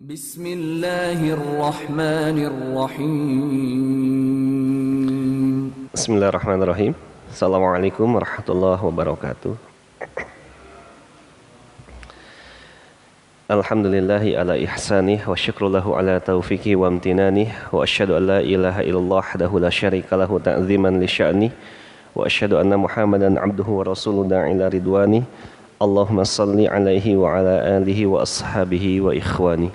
Bismillahirrahmanirrahim. Bismillahirrahmanirrahim. Assalamualaikum warahmatullahi wabarakatuh. Alhamdulillahi ala ihsanih wa syukru lahu ala taufiqi wa amtinanih wa asyhadu an la ilaha illallah wahdahu la syarika lahu ta'ziman li sya'ni wa asyhadu anna Muhammadan abduhu wa rasuluhu da'ila ridwani. Allahumma salli alaihi wa ala alihi wa ashabihi wa ikhwani.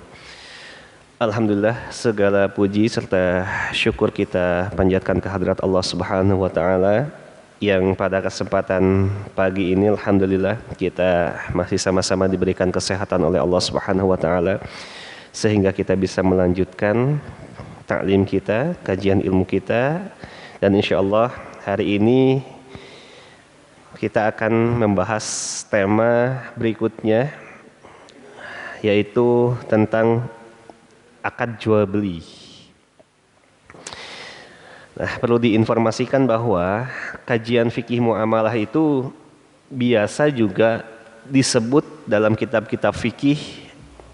Alhamdulillah, segala puji serta syukur kita panjatkan kehadirat Allah Subhanahu wa taala yang pada kesempatan pagi ini alhamdulillah kita masih sama-sama diberikan kesehatan oleh Allah Subhanahu wa taala sehingga kita bisa melanjutkan taklim kita, kajian ilmu kita, dan insyaallah hari ini kita akan membahas tema berikutnya yaitu tentang akad jual beli. Nah, perlu diinformasikan bahwa kajian fikih muamalah itu biasa juga disebut dalam kitab-kitab fikih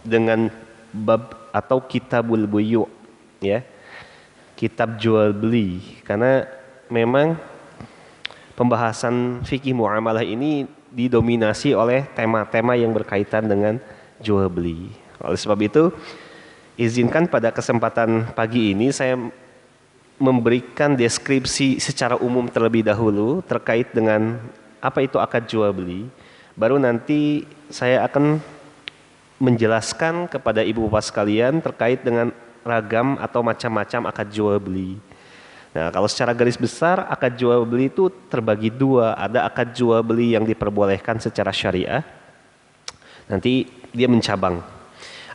dengan bab atau kitabul buyu', ya. Kitab jual beli, karena memang pembahasan fikih muamalah ini didominasi oleh tema-tema yang berkaitan dengan jual beli. Oleh sebab itu, izinkan pada kesempatan pagi ini saya memberikan deskripsi secara umum terlebih dahulu terkait dengan apa itu akad jual beli. Baru nanti saya akan menjelaskan kepada ibu bapak sekalian terkait dengan ragam atau macam-macam akad jual beli. Nah, kalau secara garis besar akad jual beli itu terbagi dua. Ada akad jual beli yang diperbolehkan secara syariah. Nanti dia mencabang.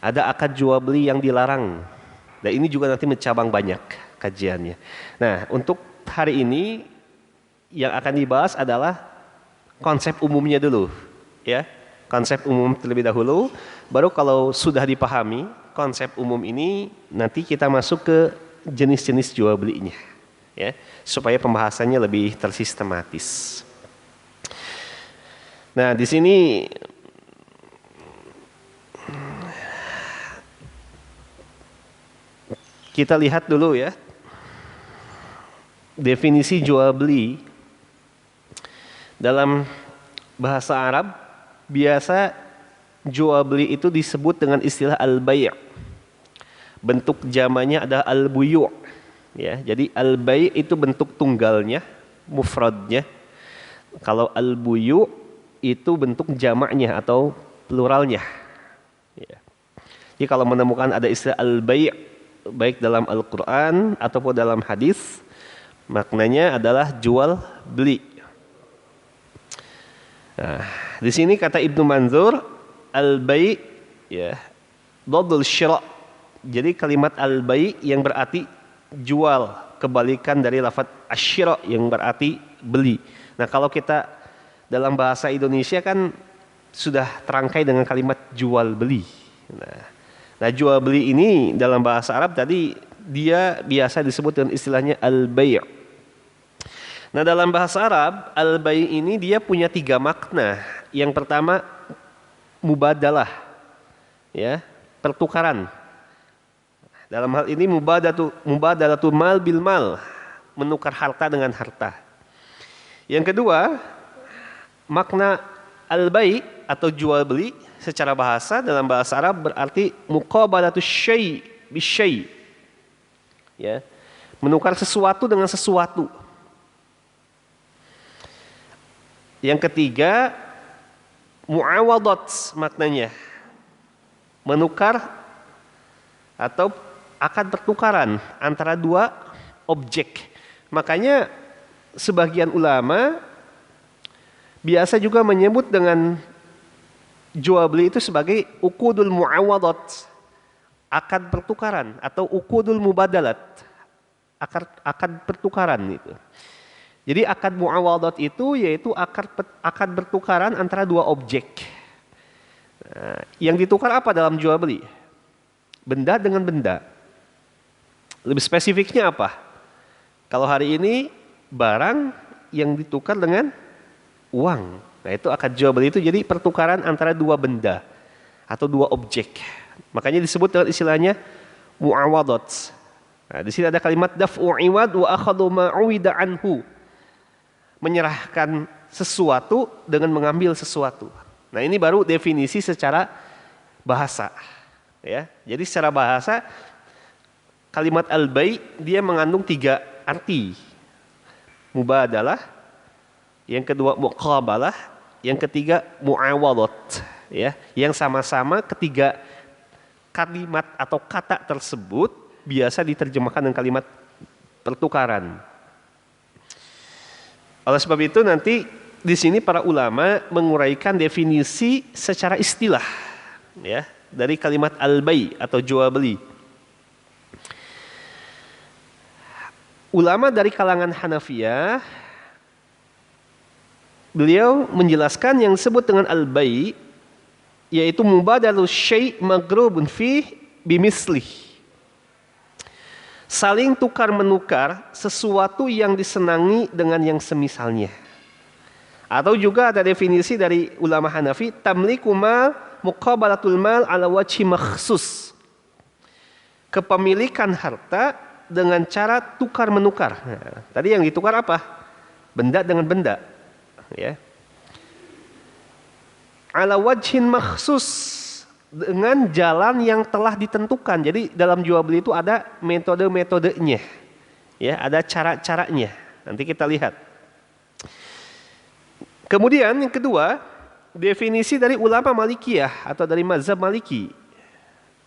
Ada akad jual beli yang dilarang. Dan ini juga nanti mencabang banyak kajiannya. Nah, untuk hari ini yang akan dibahas adalah konsep umumnya dulu, ya. Konsep umum terlebih dahulu, baru kalau sudah dipahami konsep umum ini, nanti kita masuk ke jenis-jenis jual belinya, ya, supaya pembahasannya lebih tersistematis. Nah, di sini kita lihat dulu ya, definisi jual beli dalam bahasa Arab. Biasa jual beli itu disebut dengan istilah al-bai'. Bentuk jamannya ada al-buyu', ya. Jadi al-bai' itu bentuk tunggalnya, mufradnya. Kalau al-buyu' itu bentuk jamaknya atau pluralnya, ya. Jadi kalau menemukan ada istilah al-bai' baik dalam Al-Quran ataupun dalam hadis, maknanya adalah jual beli. Nah, di sini kata Ibnu Manzur, al-bai', ya, dhaddul syira'. Jadi kalimat al-bai' yang berarti jual, kebalikan dari lafaz asy-syira' yang berarti beli. Nah, kalau kita dalam bahasa Indonesia kan sudah terangkai dengan kalimat jual beli. Nah, jual beli ini dalam bahasa Arab tadi dia biasa disebut dengan istilahnya al-bai'. Nah, dalam bahasa Arab al-bai' ini dia punya 3 makna. Yang pertama mubadalah, ya, pertukaran. Dalam hal ini mubadalatu mal bil mal, menukar harta dengan harta. Yang kedua, makna al-bai' atau jual beli secara bahasa dalam bahasa Arab berarti muqabalatus syai' bisyai', ya, menukar sesuatu dengan sesuatu. Yang ketiga muawadat, maknanya menukar atau akad pertukaran antara 2 objek. Makanya sebagian ulama biasa juga menyebut dengan jual beli itu sebagai uqudul muawadat, akad pertukaran, atau uqudul mubadalat, akad pertukaran itu. Jadi akad muawadat itu yaitu akad pertukaran antara 2 objek. Nah, yang ditukar apa dalam jual beli? Benda dengan benda. Lebih spesifiknya apa? Kalau hari ini barang yang ditukar dengan uang. Nah, itu akad jual beli itu jadi pertukaran antara 2 benda atau 2 objek. Makanya disebut dengan istilahnya mu'awadat. Nah, di sini ada kalimat daf'u iwad wa akhadhu ma uwida anhu. Menyerahkan sesuatu dengan mengambil sesuatu. Nah, ini baru definisi secara bahasa. Ya. Jadi secara bahasa kalimat al-bai' dia mengandung 3 arti. Mubadalah, yang kedua muqabalah, yang ketiga mu'awadat. Ya, yang sama-sama ketiga kalimat atau kata tersebut biasa diterjemahkan dengan kalimat pertukaran. Oleh sebab itu nanti di sini para ulama menguraikan definisi secara istilah, ya, dari kalimat al-bai' atau jual beli. Ulama dari kalangan Hanafiyah, beliau menjelaskan yang disebut dengan al-bai' yaitu mubadalu syai' maghrubun fih bimislih. Saling tukar menukar sesuatu yang disenangi dengan yang semisalnya. Atau juga ada definisi dari ulama Hanafi, tamliku mal muqabalatul mal ala wajhi makhsus. Kepemilikan harta dengan cara tukar menukar. Nah, tadi yang ditukar apa? Benda dengan benda, ya. Ala wajhin makhsus, dengan jalan yang telah ditentukan. Jadi dalam jual beli itu ada metode-metodenya, ya, ada cara-caranya. Nanti kita lihat. Kemudian yang kedua, definisi dari ulama Malikiyah atau dari mazhab Maliki.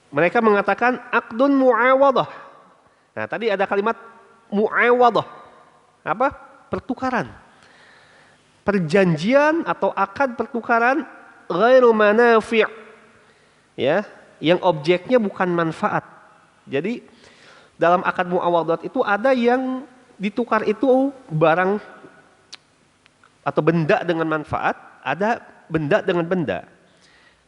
Mereka mengatakan aqdun mu'awadah. Nah, tadi ada kalimat mu'awadah. Apa? Pertukaran. Perjanjian atau akad pertukaran ghairu manafi'. Ya, yang objeknya bukan manfaat. Jadi dalam akad muawadat itu ada yang ditukar itu barang atau benda dengan manfaat, ada benda dengan benda.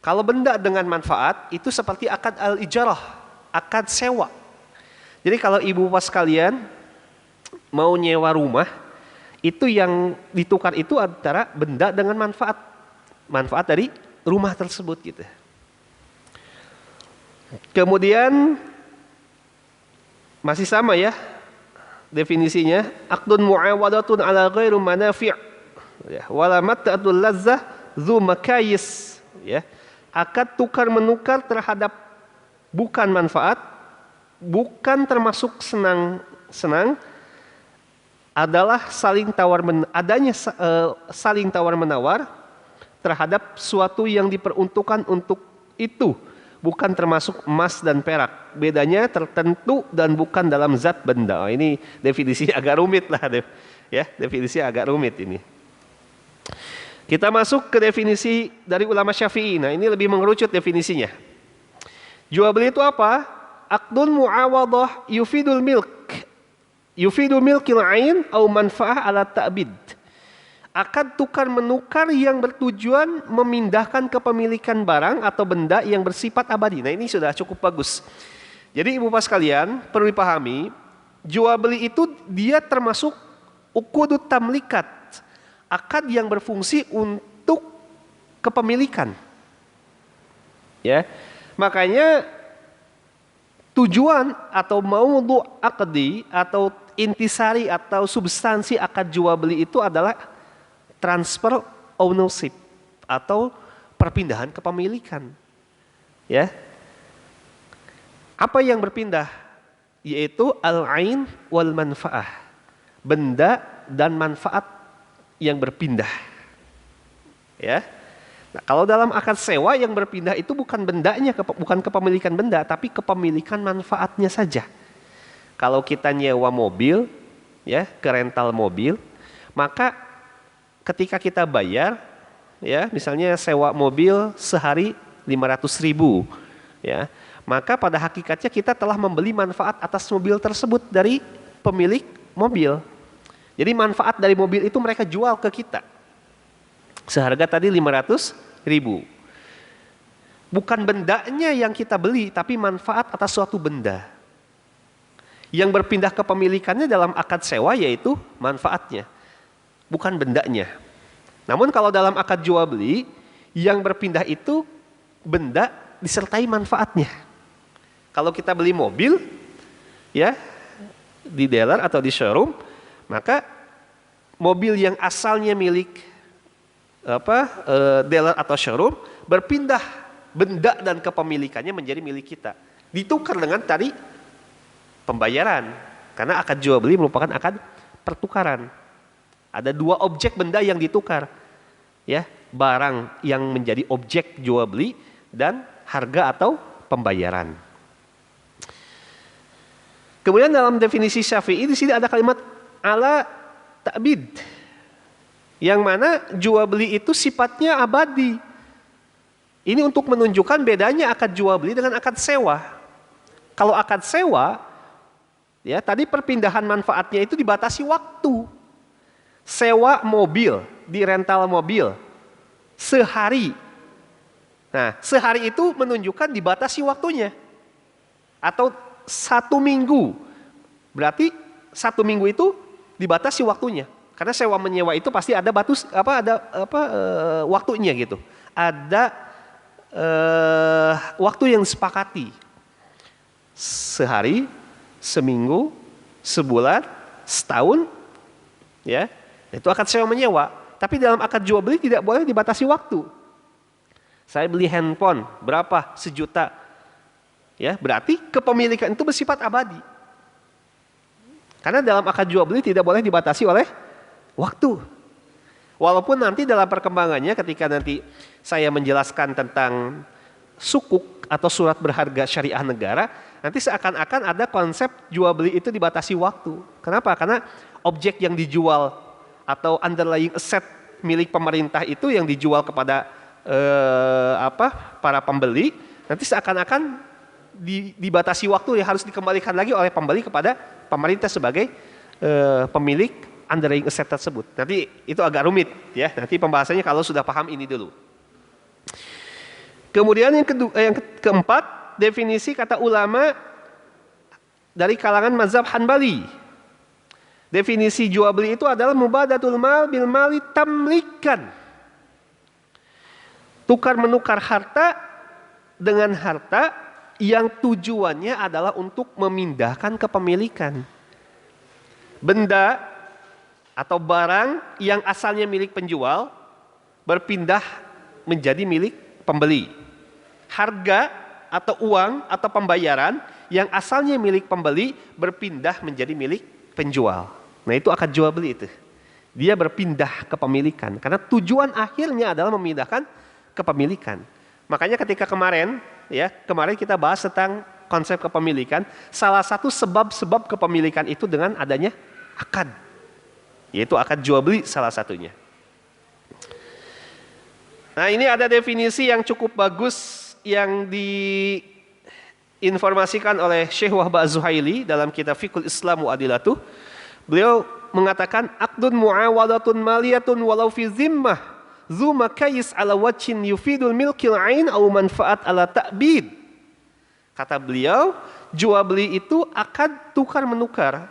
Kalau benda dengan manfaat itu seperti akad al-ijarah, akad sewa. Jadi kalau ibu bapak sekalian mau nyewa rumah, itu yang ditukar itu antara benda dengan manfaat. Manfaat dari rumah tersebut gitu. Kemudian masih sama ya definisinya, aqdun muawadatun ala ghairu manafi', ya, wala mat'atul lazzah dzu makayis, ya. Akad tukar menukar terhadap bukan manfaat, bukan termasuk senang-senang, adalah saling tawar saling tawar menawar terhadap suatu yang diperuntukkan untuk itu. Bukan termasuk emas dan perak. Bedanya tertentu dan bukan dalam zat benda. Oh, ini definisi agak rumit lah, ya, definisi agak rumit ini. Kita masuk ke definisi dari ulama Syafi'i. Nah, ini lebih mengerucut definisinya. Jual beli itu apa? Aqdun mu'awadah yufidul milk. Yufidul milkil ain au manfa'ah ala ta'bid. Akad tukar menukar yang bertujuan memindahkan kepemilikan barang atau benda yang bersifat abadi. Nah, ini sudah cukup bagus. Jadi ibu bapak sekalian perlu dipahami, jual beli itu dia termasuk uqudut tamlikat, akad yang berfungsi untuk kepemilikan. Ya. Makanya tujuan atau maudhu aqdi atau intisari atau substansi akad jual beli itu adalah transfer ownership atau perpindahan kepemilikan. Ya. Apa yang berpindah? Yaitu al-ain wal manfaah. Benda dan manfaat yang berpindah. Ya. Nah, kalau dalam akad sewa yang berpindah itu bukan bendanya, bukan kepemilikan benda, tapi kepemilikan manfaatnya saja. Kalau kita nyewa mobil, ya, ke rental mobil, maka ketika kita bayar, ya, misalnya sewa mobil sehari 500.000, ya, maka pada hakikatnya kita telah membeli manfaat atas mobil tersebut dari pemilik mobil. Jadi manfaat dari mobil itu mereka jual ke kita seharga tadi 500.000. Bukan bendanya yang kita beli, tapi manfaat atas suatu benda. Yang berpindah kepemilikannya dalam akad sewa yaitu manfaatnya, bukan bendanya. Namun kalau dalam akad jual beli yang berpindah itu benda disertai manfaatnya. Kalau kita beli mobil, ya, di dealer atau di showroom, maka mobil yang asalnya milik dealer atau showroom berpindah benda dan kepemilikannya menjadi milik kita. Ditukar dengan tadi pembayaran, karena akad jual beli merupakan akad pertukaran. Ada dua objek benda yang ditukar, ya, barang yang menjadi objek jual beli dan harga atau pembayaran. Kemudian dalam definisi Syafi'i di sini ada kalimat ala ta'bid, yang mana jual beli itu sifatnya abadi. Ini untuk menunjukkan bedanya akad jual beli dengan akad sewa. Kalau akad sewa, ya, tadi perpindahan manfaatnya itu dibatasi waktu. Sewa mobil di rental mobil sehari. Nah, sehari itu menunjukkan dibatasi waktunya. Atau 1 minggu. Berarti 1 minggu itu dibatasi waktunya. Karena sewa menyewa itu pasti ada waktunya gitu. Ada waktu yang disepakati. Sehari, seminggu, sebulan, setahun, ya. Itu akad sewa menyewa. Tapi dalam akad jual beli tidak boleh dibatasi waktu. Saya beli handphone berapa? 1 juta. Ya, berarti kepemilikan itu bersifat abadi. Karena dalam akad jual beli tidak boleh dibatasi oleh waktu. Walaupun nanti dalam perkembangannya ketika nanti saya menjelaskan tentang sukuk atau surat berharga syariah negara, nanti seakan-akan ada konsep jual beli itu dibatasi waktu. Kenapa? Karena objek yang dijual atau underlying asset milik pemerintah itu yang dijual kepada para pembeli, nanti seakan-akan dibatasi waktu yang harus dikembalikan lagi oleh pembeli kepada pemerintah sebagai pemilik underlying asset tersebut. Nanti itu agak rumit, ya. Nanti pembahasannya kalau sudah paham ini dulu. Kemudian yang keempat, definisi kata ulama dari kalangan mazhab Hanbali. Definisi jual beli itu adalah mubadatul mal bil mali tamlikan. Tukar menukar harta dengan harta yang tujuannya adalah untuk memindahkan kepemilikan. Benda atau barang yang asalnya milik penjual berpindah menjadi milik pembeli. Harga atau uang atau pembayaran yang asalnya milik pembeli berpindah menjadi milik penjual. Nah, itu akad jual beli itu. Dia berpindah kepemilikan karena tujuan akhirnya adalah memindahkan kepemilikan. Makanya ketika kemarin kita bahas tentang konsep kepemilikan, salah satu sebab-sebab kepemilikan itu dengan adanya akad, yaitu akad jual beli salah satunya. Nah, ini ada definisi yang cukup bagus yang diinformasikan oleh Syekh Wahbah Az-Zuhaili dalam kitab Fiqhul Islam wa Adilatuh. Beliau mengatakan aqdun muawadatun maliyatun walau fi zimmah zu makayis ala wajhin yufidul milkil ain au manfaat ala ta'bid. Kata beliau, jual beli itu akad tukar menukar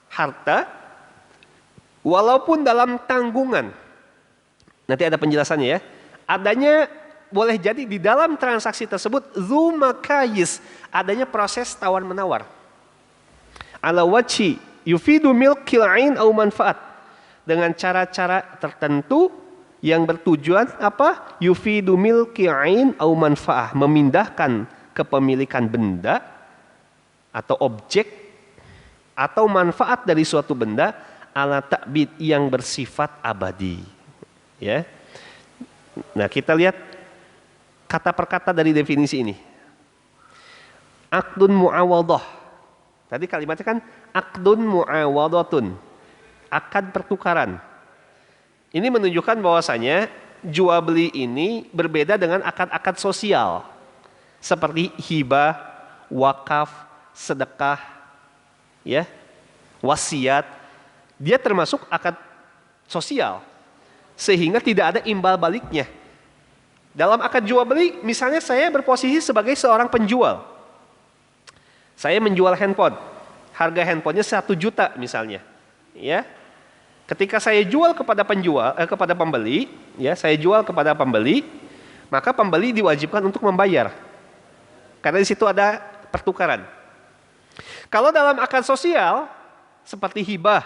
harta walaupun dalam tanggungan. Nanti ada penjelasannya ya. Adanya boleh jadi di dalam transaksi tersebut zu makayis, adanya proses tawar menawar. Ala wajhi yufidu milkil ain au manfaat, dengan cara-cara tertentu yang bertujuan apa? Yufidu milkil ain au manfaah, memindahkan kepemilikan benda atau objek atau manfaat dari suatu benda ala ta'bid yang bersifat abadi. Ya. Nah, kita lihat kata per kata dari definisi ini. Aqdun muawadah. Tadi kalimatnya kan aqdun muawadatun. Akad pertukaran. Ini menunjukkan bahwasanya jual beli ini berbeda dengan akad-akad sosial. Seperti hibah, wakaf, sedekah, ya, wasiat. Dia termasuk akad sosial. Sehingga tidak ada imbal baliknya. Dalam akad jual beli, misalnya saya berposisi sebagai seorang penjual. Saya menjual handphone. Harga handphonenya 1 juta misalnya. Ya. Ketika saya jual kepada kepada pembeli, ya, saya jual kepada pembeli, maka pembeli diwajibkan untuk membayar. Karena di situ ada pertukaran. Kalau dalam akad sosial seperti hibah,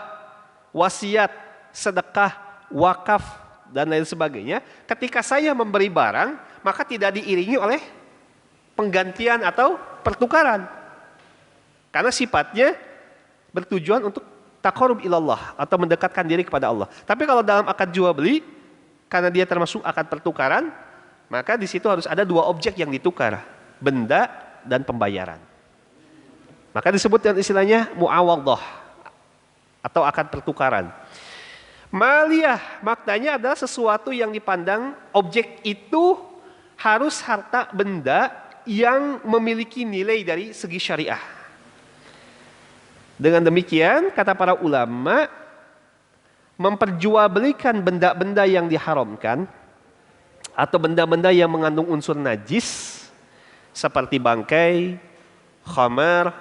wasiat, sedekah, wakaf dan lain sebagainya, ketika saya memberi barang, maka tidak diiringi oleh penggantian atau pertukaran. Karena sifatnya bertujuan untuk taqarrub ilallah atau mendekatkan diri kepada Allah. Tapi kalau dalam akad jual beli, karena dia termasuk akad pertukaran, maka di situ harus ada dua objek yang ditukar, benda dan pembayaran. Maka disebut dengan istilahnya muawadhah atau akad pertukaran. Maliyah maknanya adalah sesuatu yang dipandang objek itu harus harta benda yang memiliki nilai dari segi syariah. Dengan demikian kata para ulama, memperjualbelikan benda-benda yang diharamkan atau benda-benda yang mengandung unsur najis seperti bangkai, khamar,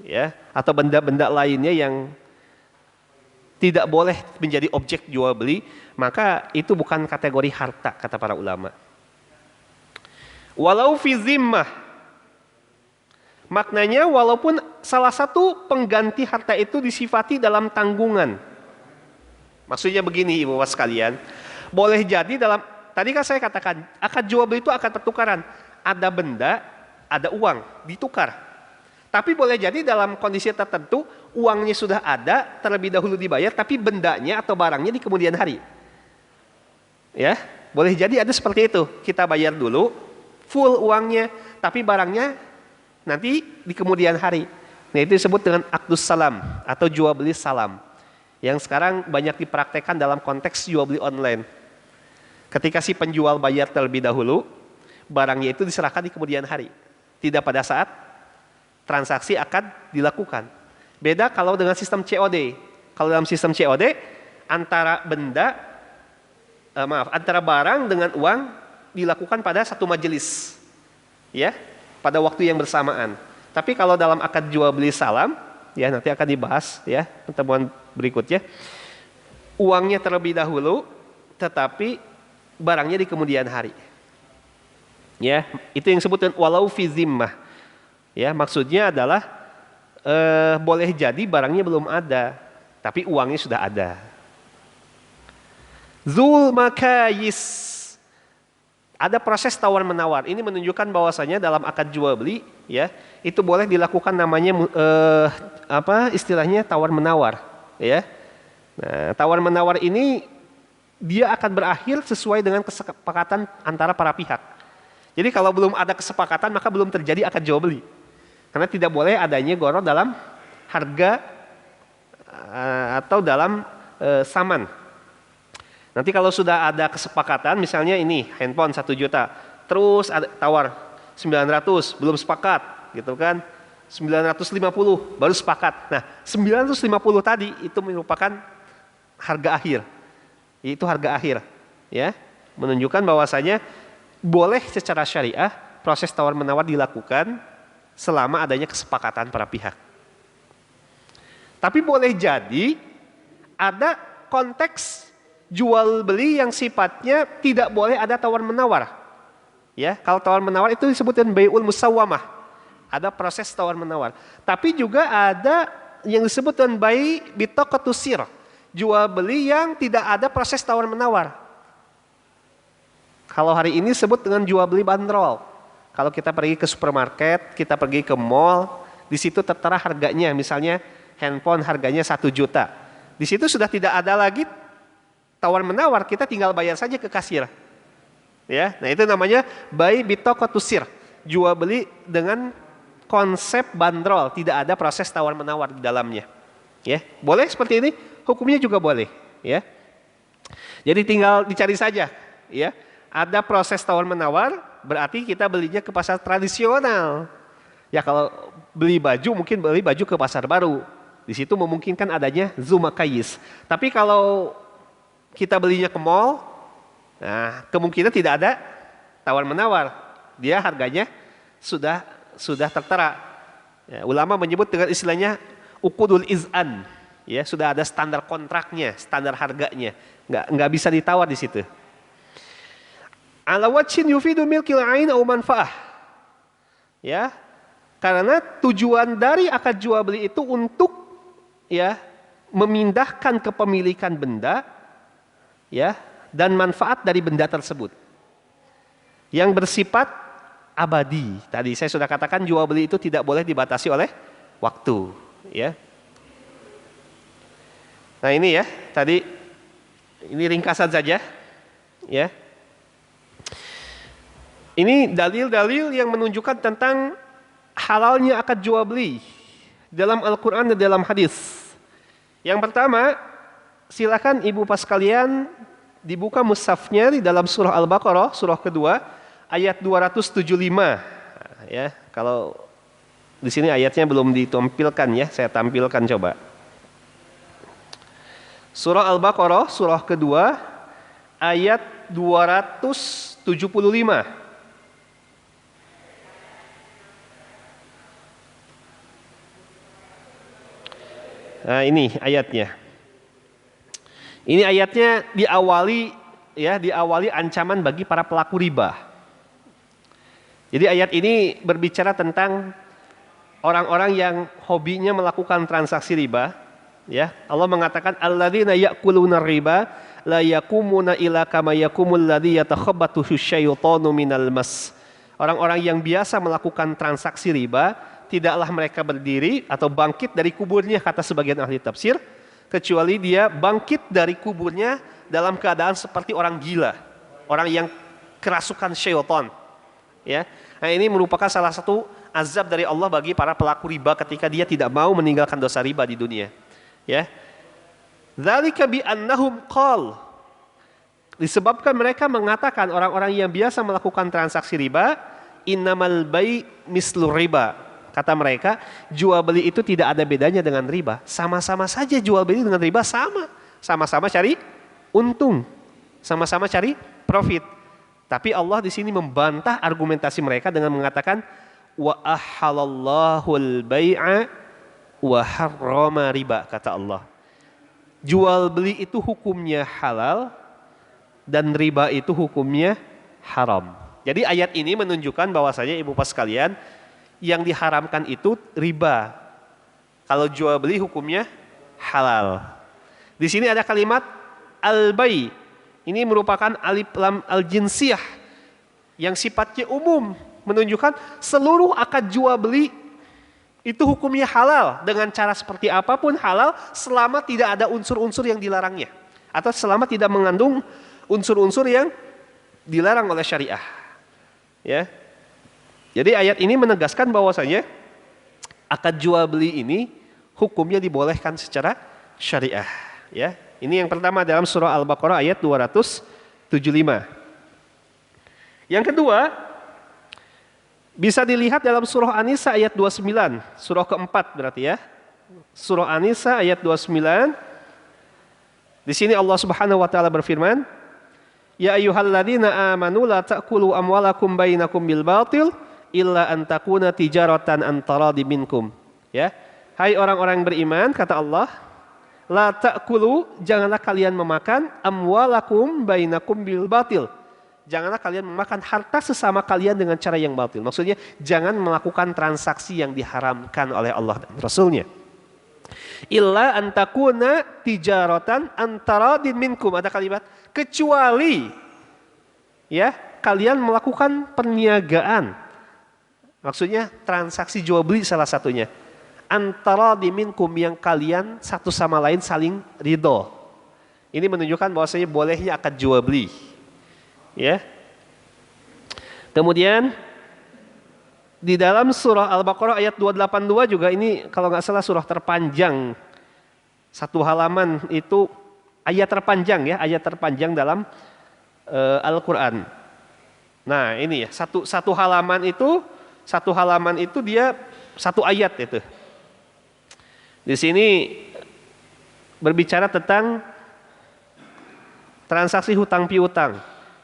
ya, atau benda-benda lainnya yang tidak boleh menjadi objek jual beli, maka itu bukan kategori harta kata para ulama. Walau fi zimmah, maknanya walaupun salah satu pengganti harta itu disifati dalam tanggungan. Maksudnya begini ibu bapak sekalian, boleh jadi dalam, tadi kan saya katakan akad jual beli itu akad pertukaran, ada benda, ada uang, ditukar. Tapi boleh jadi dalam kondisi tertentu uangnya sudah ada, terlebih dahulu dibayar, tapi bendanya atau barangnya di kemudian hari. Ya, boleh jadi ada seperti itu. Kita bayar dulu full uangnya, tapi barangnya nanti di kemudian hari. Nah, itu disebut dengan akdus salam atau jual beli salam, yang sekarang banyak dipraktekkan dalam konteks jual beli online. Ketika si penjual bayar terlebih dahulu, barangnya itu diserahkan di kemudian hari, tidak pada saat transaksi akan dilakukan. Beda kalau dengan sistem COD. Kalau dalam sistem COD, antara antara barang dengan uang dilakukan pada satu majelis, ya, pada waktu yang bersamaan. Tapi kalau dalam akad jual beli salam, ya nanti akan dibahas ya pertemuan berikutnya, uangnya terlebih dahulu, tetapi barangnya di kemudian hari. Ya, itu yang disebut walau fi zimmah. Ya, maksudnya adalah boleh jadi barangnya belum ada, tapi uangnya sudah ada. Zul makayis, ada proses tawar menawar. Ini menunjukkan bahwasanya dalam akad jual beli, ya, itu boleh dilakukan namanya istilahnya tawar menawar, ya. Nah, tawar menawar ini dia akan berakhir sesuai dengan kesepakatan antara para pihak. Jadi kalau belum ada kesepakatan maka belum terjadi akad jual beli. Karena tidak boleh adanya gharar dalam harga atau dalam saman. Nanti kalau sudah ada kesepakatan, misalnya ini handphone 1 juta, terus ada tawar 900, belum sepakat, gitu kan? 950 baru sepakat. Nah, 950 tadi itu merupakan harga akhir. Itu harga akhir, ya. Menunjukkan bahwasanya boleh secara syariah proses tawar menawar dilakukan selama adanya kesepakatan para pihak. Tapi boleh jadi ada konteks jual beli yang sifatnya tidak boleh ada tawar menawar. Ya, kalau tawar menawar itu disebutkan bai'ul musawwamah. Ada proses tawar menawar. Tapi juga ada yang disebutkan bai' bitaqatusir. Jual beli yang tidak ada proses tawar menawar. Kalau hari ini disebut dengan jual beli bandrol. Kalau kita pergi ke supermarket, kita pergi ke mall, di situ tertera harganya, misalnya handphone harganya 1 juta. Di situ sudah tidak ada lagi tawar menawar, kita tinggal bayar saja ke kasir. Ya, nah itu namanya bai' bitaqatusir. Jual beli dengan konsep bandrol, tidak ada proses tawar menawar di dalamnya. Ya, boleh seperti ini, hukumnya juga boleh, ya. Jadi tinggal dicari saja, ya. Ada proses tawar menawar, berarti kita belinya ke pasar tradisional. Ya, kalau beli baju mungkin beli baju ke pasar baru. Di situ memungkinkan adanya zumakayis. Tapi kalau kita belinya ke mall, nah kemungkinan tidak ada tawar menawar. Dia harganya sudah tertera. Ya, ulama menyebut dengan istilahnya uqudul iz'an. Ya, sudah ada standar kontraknya, standar harganya. Nggak bisa ditawar di situ. Ala wajhin yufidu milkil ain au manfaah. Ya. Karena tujuan dari akad jual beli itu untuk ya memindahkan kepemilikan benda ya dan manfaat dari benda tersebut yang bersifat abadi. Tadi saya sudah katakan jual beli itu tidak boleh dibatasi oleh waktu ya. Nah ini ya tadi ini ringkasan saja ya. Ini dalil-dalil yang menunjukkan tentang halalnya akad jual beli dalam Al-Quran dan dalam hadis. Yang pertama, silakan ibu pas kalian dibuka mushafnya di dalam surah Al-Baqarah, surah kedua, ayat 275. Ya, kalau di sini ayatnya belum ditampilkan ya, saya tampilkan coba. Surah Al-Baqarah, surah kedua, ayat 275. Nah, ini ayatnya. Ini ayatnya diawali ancaman bagi para pelaku riba. Jadi ayat ini berbicara tentang orang-orang yang hobinya melakukan transaksi riba, ya. Allah mengatakan alladzina ya'kuluna riba la yakumuna illa kama yakumul ladzi yatakhabbathu syaitanu minal mas. Orang-orang yang biasa melakukan transaksi riba tidaklah mereka berdiri atau bangkit dari kuburnya, kata sebagian ahli tafsir, kecuali dia bangkit dari kuburnya dalam keadaan seperti orang gila, orang yang kerasukan syaitan. Ya, nah ini merupakan salah satu azab dari Allah bagi para pelaku riba ketika dia tidak mau meninggalkan dosa riba di dunia. Ya, dzalika bi annahum qal, disebabkan mereka mengatakan, orang-orang yang biasa melakukan transaksi riba, innamal bai' mislu riba. Kata mereka, jual beli itu tidak ada bedanya dengan riba. Sama-sama saja jual beli dengan riba, sama-sama cari untung, sama-sama cari profit. Tapi Allah di sini membantah argumentasi mereka dengan mengatakan wa ahalallahul bai'a wa harrama riba, kata Allah. Jual beli itu hukumnya halal dan riba itu hukumnya haram. Jadi ayat ini menunjukkan bahwasanya ibu pas sekalian, yang diharamkan itu riba. Kalau jual beli hukumnya halal. Di sini ada kalimat al-bai. Ini merupakan alif lam al-jinsiyah yang sifatnya umum, menunjukkan seluruh akad jual beli itu hukumnya halal dengan cara seperti apapun halal selama tidak ada unsur-unsur yang dilarangnya atau selama tidak mengandung unsur-unsur yang dilarang oleh syariah. Ya. Jadi ayat ini menegaskan bahwasanya akad jual beli ini hukumnya dibolehkan secara syariah. Ya, ini yang pertama dalam surah Al-Baqarah ayat 275. Yang kedua, bisa dilihat dalam surah An-Nisa ayat 29, surah keempat berarti ya. Surah An-Nisa ayat 29. Di sini Allah Subhanahu wa taala berfirman, "Ya ayyuhalladzina amanu la ta'kulu amwalakum bainakum bil batil illa an takuna tijaratan an taradi minkum." Ya. Hai orang-orang beriman, kata Allah, la ta'kulu, janganlah kalian memakan amwalakum bainakum bil batil. Janganlah kalian memakan harta sesama kalian dengan cara yang batil. Maksudnya jangan melakukan transaksi yang diharamkan oleh Allah dan Rasulnya. Illa an takuna tijaratan an taradin minkum, ada kalimat kecuali ya kalian melakukan perniagaan. Maksudnya transaksi jual beli salah satunya. Antara diminkum, yang kalian satu sama lain saling ridho. Ini menunjukkan bahwasanya bolehnya akad jual beli. Ya. Kemudian di dalam surah Al-Baqarah ayat 282 juga, ini kalau nggak salah surah terpanjang. Satu halaman itu ayat terpanjang ya, ayat terpanjang dalam Al-Quran. Nah ini ya, satu halaman itu dia satu ayat itu. Di sini berbicara tentang transaksi hutang piutang.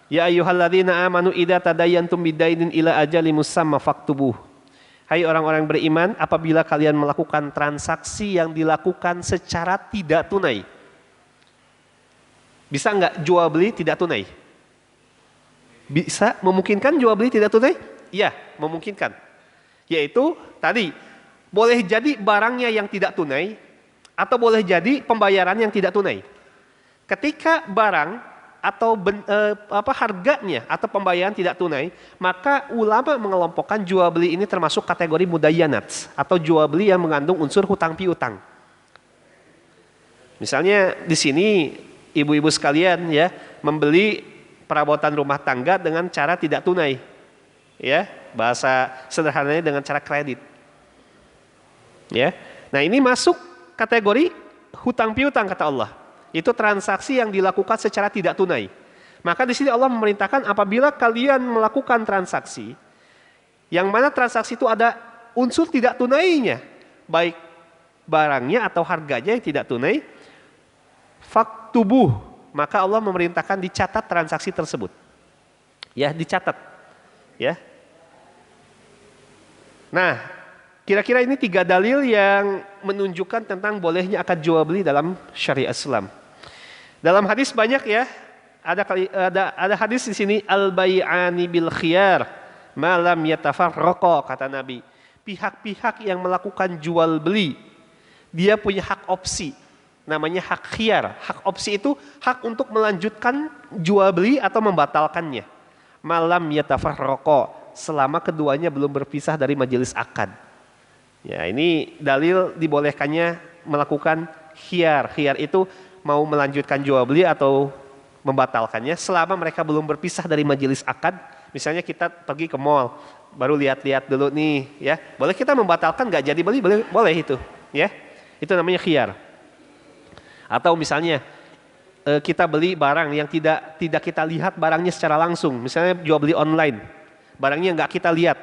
Ya ayyuhalladzina amanu idza tadayantum bidainin ila ajalin musamma faktubuh. Hai orang-orang beriman, apabila kalian melakukan transaksi yang dilakukan secara tidak tunai. Bisa enggak jual beli tidak tunai? Bisa memungkinkan jual beli tidak tunai? Iya, memungkinkan. Yaitu tadi, boleh jadi barangnya yang tidak tunai, atau boleh jadi pembayaran yang tidak tunai. Ketika barang atau harganya atau pembayaran tidak tunai, maka ulama mengelompokkan jual beli ini termasuk kategori mudayyanat, atau jual beli yang mengandung unsur hutang piutang. Misalnya di sini ibu-ibu sekalian ya, membeli perabotan rumah tangga dengan cara tidak tunai. Ya, bahasa sederhananya dengan cara kredit. Ya. Nah, ini masuk kategori hutang piutang kata Allah. Itu transaksi yang dilakukan secara tidak tunai. Maka di sini Allah memerintahkan apabila kalian melakukan transaksi yang mana transaksi itu ada unsur tidak tunainya, baik barangnya atau harganya yang tidak tunai, faktubuh, maka Allah memerintahkan dicatat transaksi tersebut. Ya, dicatat. Ya. Nah, kira-kira ini 3 dalil yang menunjukkan tentang bolehnya akad jual beli dalam syariat Islam. Dalam hadis banyak ya, ada hadis di sini al-bai'ani bil khiyar ma lam yatafarraqa, kata Nabi. Pihak-pihak yang melakukan jual beli, dia punya hak opsi. Namanya hak khiyar. Hak opsi itu hak untuk melanjutkan jual beli atau membatalkannya. Malam yatafarraqa, selama keduanya belum berpisah dari majelis akad. Ya, ini dalil dibolehkannya melakukan khiyar. Khiyar itu mau melanjutkan jual beli atau membatalkannya selama mereka belum berpisah dari majelis akad. Misalnya kita pergi ke mall, baru lihat-lihat dulu nih, ya. Boleh kita membatalkan nggak jadi beli? Boleh itu, ya. Itu namanya khiyar. Atau misalnya kita beli barang yang tidak kita lihat barangnya secara langsung, misalnya jual beli online, barangnya nggak kita lihat.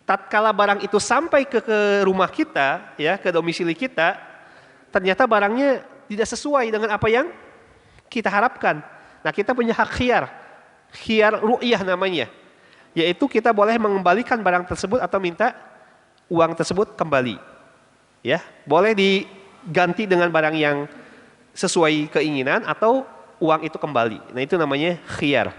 Tatkala barang itu sampai ke rumah kita, ya, ke domisili kita, ternyata barangnya tidak sesuai dengan apa yang kita harapkan. Nah, kita punya hak khiyar ru'yah namanya, yaitu kita boleh mengembalikan barang tersebut atau minta uang tersebut kembali. Ya, boleh diganti dengan barang yang sesuai keinginan atau uang itu kembali. Nah, itu namanya khiyar.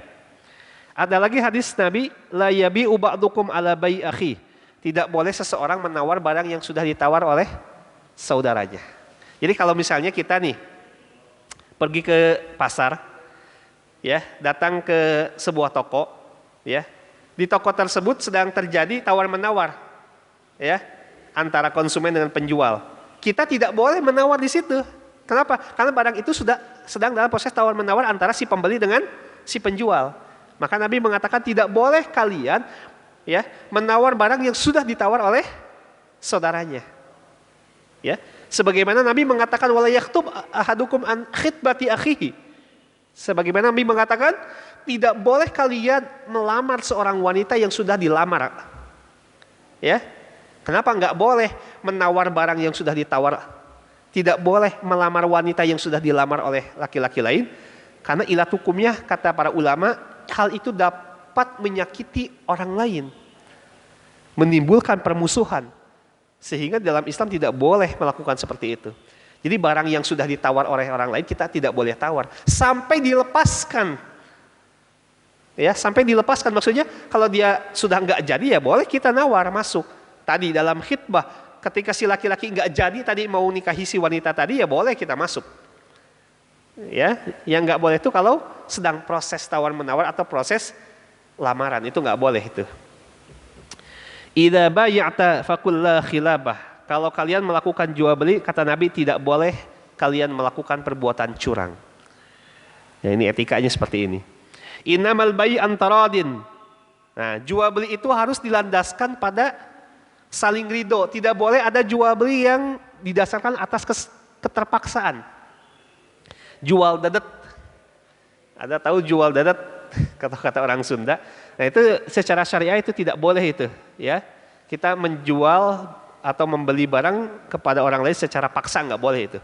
Ada lagi hadis Nabi, la yabi'u ba'dukum ala bai akhi. Tidak boleh seseorang menawar barang yang sudah ditawar oleh saudaranya. Jadi kalau misalnya kita nih pergi ke pasar, ya, datang ke sebuah toko, ya. Di toko tersebut sedang terjadi tawar-menawar, ya, antara konsumen dengan penjual. Kita tidak boleh menawar di situ. Kenapa? Karena barang itu sudah sedang dalam proses tawar-menawar antara si pembeli dengan si penjual. Maka Nabi mengatakan tidak boleh kalian, ya, menawar barang yang sudah ditawar oleh saudaranya. Ya, sebagaimana Nabi mengatakan wala yaktub ahadukum an khitbati akhihi. Sebagaimana Nabi mengatakan tidak boleh kalian melamar seorang wanita yang sudah dilamar. Ya. Kenapa enggak boleh menawar barang yang sudah ditawar? Tidak boleh melamar wanita yang sudah dilamar oleh laki-laki lain, karena ilat hukumnya kata para ulama, hal itu dapat menyakiti orang lain, menimbulkan permusuhan, sehingga dalam Islam tidak boleh melakukan seperti itu. Jadi barang yang sudah ditawar oleh orang lain kita tidak boleh tawar sampai dilepaskan. Ya, sampai dilepaskan maksudnya kalau dia sudah nggak jadi ya boleh kita nawar masuk. Tadi dalam khitbah, ketika si laki-laki nggak jadi tadi mau nikahi si wanita tadi ya boleh kita masuk. Ya, yang nggak boleh itu kalau sedang proses tawar menawar atau proses lamaran, itu nggak boleh itu. Idza bay'ata faqul la khilabah. Kalau kalian melakukan jual beli, kata Nabi, tidak boleh kalian melakukan perbuatan curang. Ya, ini etikanya seperti ini. Innamal bai' antaradin. Nah, jual beli itu harus dilandaskan pada saling ridho. Tidak boleh ada jual beli yang didasarkan atas keterpaksaan. Jual dadet. Ada tahu jual dadet? Kata-kata orang Sunda. Nah, itu secara syariah itu tidak boleh itu, ya. Kita menjual atau membeli barang kepada orang lain secara paksa, nggak boleh itu.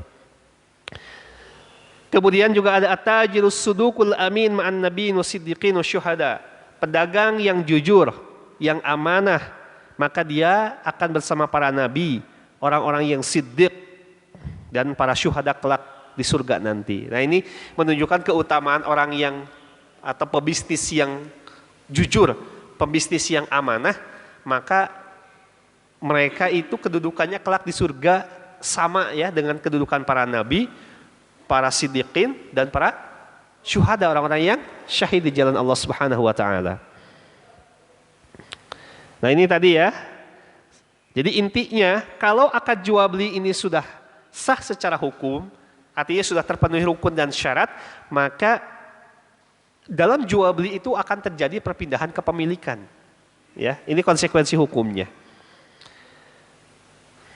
Kemudian juga ada at-tajirus suduqul amin ma'an nabiyyin wasiddiqin wasyuhada. Pedagang yang jujur, yang amanah, maka dia akan bersama para nabi, orang-orang yang siddiq dan para syuhada kelak di surga nanti. Nah, ini menunjukkan keutamaan orang yang atau pebisnis yang jujur, pembisnis yang amanah, maka mereka itu kedudukannya kelak di surga sama ya dengan kedudukan para nabi, para siddiqin dan para syuhada, orang-orang yang syahid di jalan Allah Subhanahu wa taala. Nah, ini tadi ya. Jadi intinya kalau akad jual beli ini sudah sah secara hukum, artinya sudah terpenuhi rukun dan syarat, maka dalam jual beli itu akan terjadi perpindahan kepemilikan. Ya, ini konsekuensi hukumnya.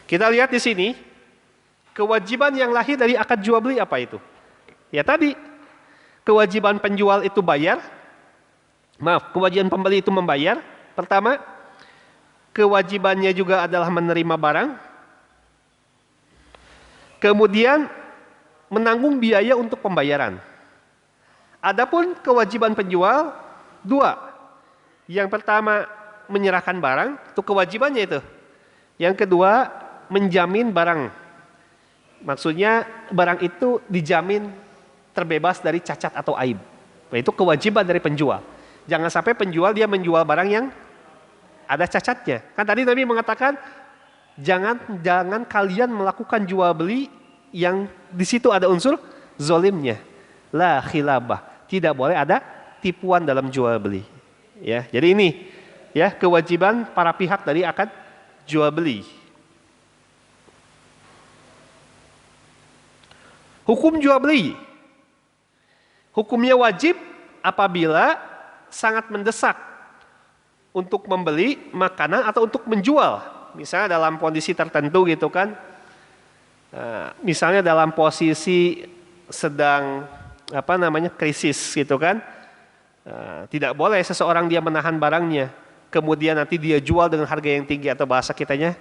Kita lihat di sini, kewajiban yang lahir dari akad jual beli apa itu? Ya tadi, kewajiban penjual itu bayar. Kewajiban pembeli itu membayar. Pertama, kewajibannya juga adalah menerima barang. Kemudian menanggung biaya untuk pembayaran. Adapun kewajiban penjual, dua. Yang pertama, menyerahkan barang, itu kewajibannya itu. Yang kedua, menjamin barang. Maksudnya barang itu dijamin terbebas dari cacat atau aib. Nah, itu kewajiban dari penjual. Jangan sampai penjual dia menjual barang yang ada cacatnya. Kan tadi Nabi mengatakan jangan kalian melakukan jual beli yang di situ ada unsur zolimnya. La khilabah. Tidak boleh ada tipuan dalam jual beli. Ya, jadi ini ya kewajiban para pihak dari akad jual beli. Hukum jual beli. Hukumnya wajib apabila sangat mendesak untuk membeli makanan atau untuk menjual. Misalnya dalam kondisi tertentu gitu kan. Misalnya dalam posisi sedang krisis gitu kan. Tidak boleh seseorang dia menahan barangnya. Kemudian nanti dia jual dengan harga yang tinggi atau bahasa kitanya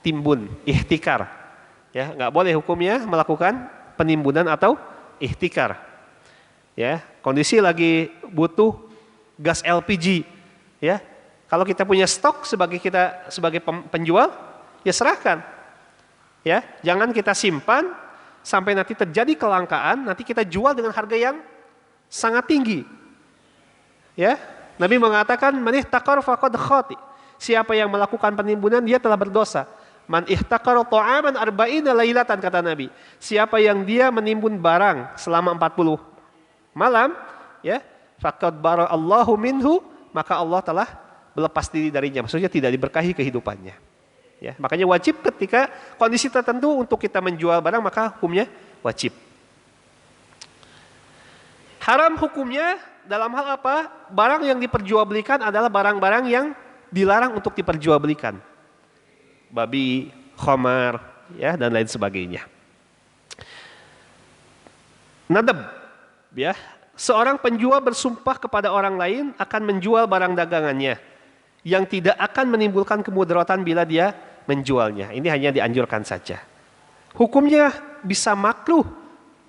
timbun, ihtikar. Ya, nggak boleh hukumnya melakukan penimbunan atau ihtikar. Ya, kondisi lagi butuh gas LPG, ya. Kalau kita punya stok sebagai penjual, ya serahkan. Ya, jangan kita simpan sampai nanti terjadi kelangkaan, nanti kita jual dengan harga yang sangat tinggi. Ya, Nabi mengatakan man ihtakar faqad khati. Siapa yang melakukan penimbunan dia telah berdosa. Man ihtakara ta'aman arba'ina lailatan, kata Nabi. Siapa yang dia menimbun barang selama 40 malam, ya, faqad bara Allahu minhu, maka Allah telah berlepas diri darinya. Maksudnya tidak diberkahi kehidupannya. Ya, makanya wajib ketika kondisi tertentu untuk kita menjual barang, maka hukumnya wajib. Haram hukumnya dalam hal apa? Barang yang diperjualbelikan adalah barang-barang yang dilarang untuk diperjualbelikan. Babi, khamar, ya, dan lain sebagainya. Nadab, ya, seorang penjual bersumpah kepada orang lain akan menjual barang dagangannya yang tidak akan menimbulkan kemudaratan bila dia menjualnya. Ini hanya dianjurkan saja. Hukumnya bisa makruh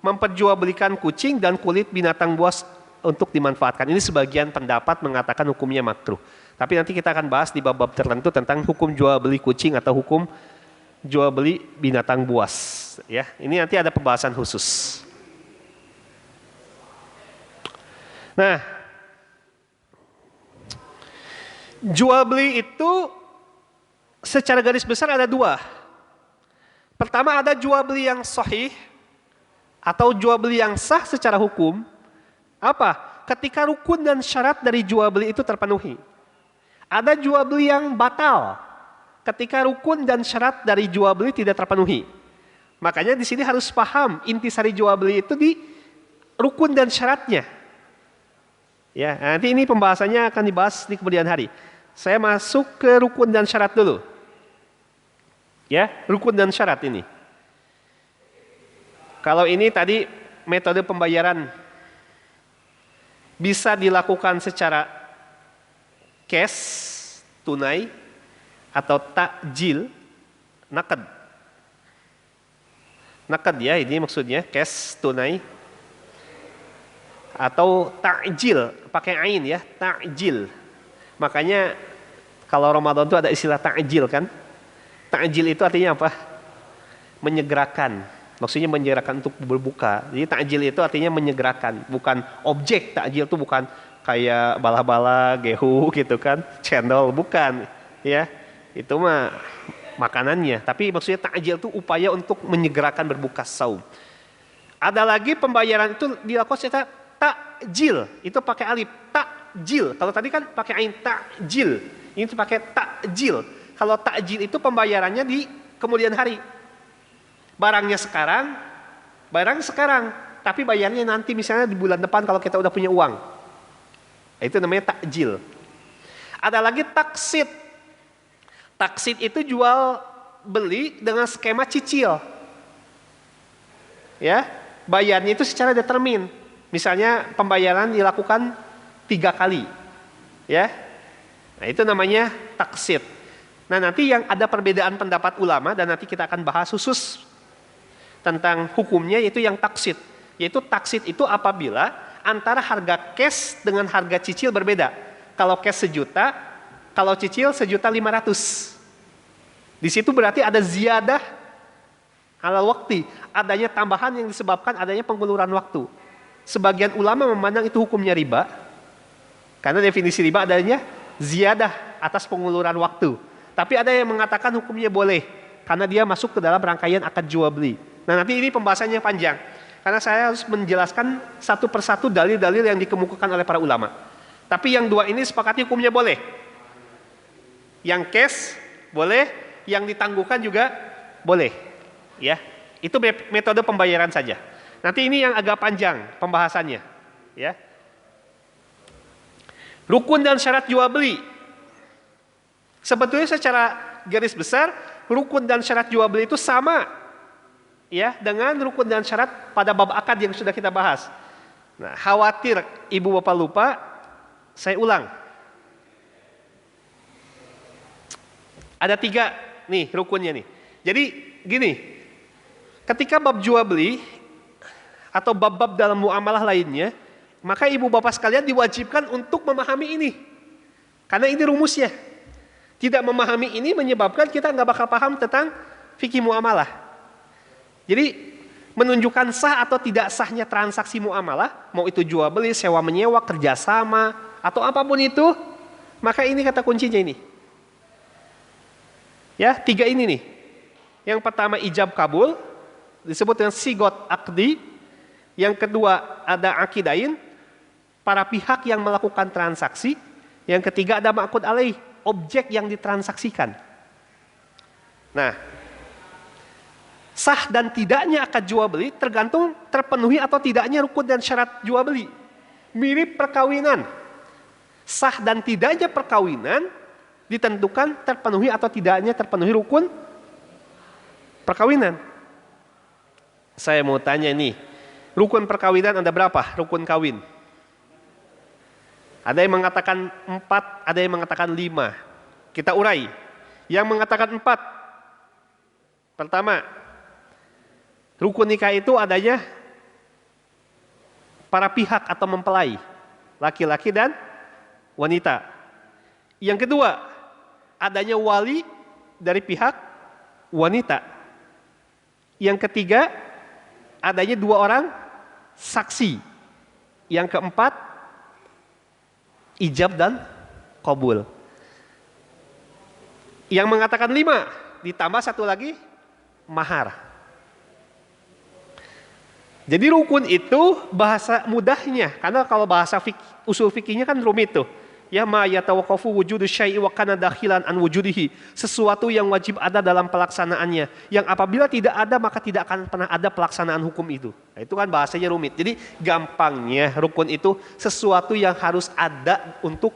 memperjualbelikan kucing dan kulit binatang buas untuk dimanfaatkan. Ini sebagian pendapat mengatakan hukumnya makruh. Tapi nanti kita akan bahas di bab-bab tertentu tentang hukum jual beli kucing atau hukum jual beli binatang buas. Ya, ini nanti ada pembahasan khusus. Nah, jual beli itu secara garis besar ada dua. Pertama ada jual beli yang sahih atau jual beli yang sah secara hukum. Apa? Ketika rukun dan syarat dari jual beli itu terpenuhi. Ada jual beli yang batal ketika rukun dan syarat dari jual beli tidak terpenuhi. Makanya di sini harus paham intisari jual beli itu di rukun dan syaratnya. Ya, nanti ini pembahasannya akan dibahas di kemudian hari. Saya masuk ke rukun dan syarat dulu. Ya, rukun dan syarat ini. Kalau ini tadi metode pembayaran bisa dilakukan secara cash, tunai, atau takjil, nakad. Nakad ya, ini maksudnya cash, tunai, atau takjil, pakai ain ya, takjil. Makanya kalau Ramadan itu ada istilah takjil kan. Takjil itu artinya apa? Menyegerakan. Maksudnya menyegerakan untuk berbuka. Jadi takjil itu artinya menyegerakan, bukan objek. Takjil itu bukan kayak bala-bala, gehu gitu kan, cendol, bukan ya. Itu mah makanannya, tapi maksudnya takjil itu upaya untuk menyegerakan berbuka saum. Ada lagi pembayaran itu dilakukan secara takjil, itu pakai alif, takjil. Kalau tadi kan pakai ain, takjil. Ini tuh pakai takjil. Kalau takjil itu pembayarannya di kemudian hari. Barangnya sekarang, barang sekarang, tapi bayarnya nanti misalnya di bulan depan kalau kita udah punya uang. Itu namanya takjil. Ada lagi taksid. Taksid itu jual beli dengan skema cicil. Ya, bayarnya itu secara determin. Misalnya pembayaran dilakukan 3 kali. Ya. Nah, itu namanya taksid. Nah, nanti yang ada perbedaan pendapat ulama dan nanti kita akan bahas khusus tentang hukumnya yaitu yang taksid. Yaitu taksid itu apabila antara harga cash dengan harga cicil berbeda. Kalau cash 1 juta, kalau cicil 1.500.000. Di situ berarti ada ziyadah alal waktu, adanya tambahan yang disebabkan adanya penguluran waktu. Sebagian ulama memandang itu hukumnya riba, karena definisi riba adanya ziyadah atas penguluran waktu. Tapi ada yang mengatakan hukumnya boleh, karena dia masuk ke dalam rangkaian akad jual beli. Nah, nanti ini pembahasannya panjang, karena saya harus menjelaskan satu persatu dalil-dalil yang dikemukakan oleh para ulama. Tapi yang 2 ini sepakati hukumnya boleh. Yang cash boleh, yang ditangguhkan juga boleh. Ya, itu metode pembayaran saja. Nanti ini yang agak panjang pembahasannya. Ya, rukun dan syarat jual beli. Sebetulnya secara garis besar rukun dan syarat jual beli itu sama, ya, dengan rukun dan syarat pada bab akad yang sudah kita bahas. Nah, khawatir ibu bapak lupa, saya ulang. Ada 3 nih rukunnya nih. Jadi gini, ketika bab jual beli atau bab-bab dalam muamalah lainnya, maka ibu bapak sekalian diwajibkan untuk memahami ini. Karena ini rumusnya. Tidak memahami ini menyebabkan kita nggak bakal paham tentang fikih muamalah. Jadi menunjukkan sah atau tidak sahnya transaksi muamalah, mau itu jual beli, sewa menyewa, kerjasama, atau apapun itu, maka ini kata kuncinya ini. Ya, 3 ini nih. Yang pertama ijab kabul, disebut dengan sigot akdi. Yang kedua ada akidain, para pihak yang melakukan transaksi. Yang ketiga ada ma'qud alaih, objek yang ditransaksikan. Nah, sah dan tidaknya akad jual beli tergantung terpenuhi atau tidaknya rukun dan syarat jual beli. Mirip perkawinan. Sah dan tidaknya perkawinan ditentukan terpenuhi atau tidaknya terpenuhi rukun perkawinan. Saya mau tanya nih, rukun perkawinan ada berapa? Rukun kawin. Ada yang mengatakan 4, ada yang mengatakan 5. Kita urai. Yang mengatakan 4. Pertama, rukun nikah itu adanya para pihak atau mempelai, laki-laki dan wanita. Yang kedua, adanya wali dari pihak wanita. Yang ketiga, adanya 2 orang saksi. Yang keempat, ijab dan qabul. Yang mengatakan 5, ditambah 1 lagi, mahar. Jadi rukun itu bahasa mudahnya, karena kalau bahasa usul fikihnya kan rumit tuh. Ya ma yatawaqqafu wujudu syai'i wa kana dakhilan an wujudihi. Sesuatu yang wajib ada dalam pelaksanaannya. Yang apabila tidak ada maka tidak akan pernah ada pelaksanaan hukum itu. Nah, itu kan bahasanya rumit. Jadi gampangnya rukun itu sesuatu yang harus ada untuk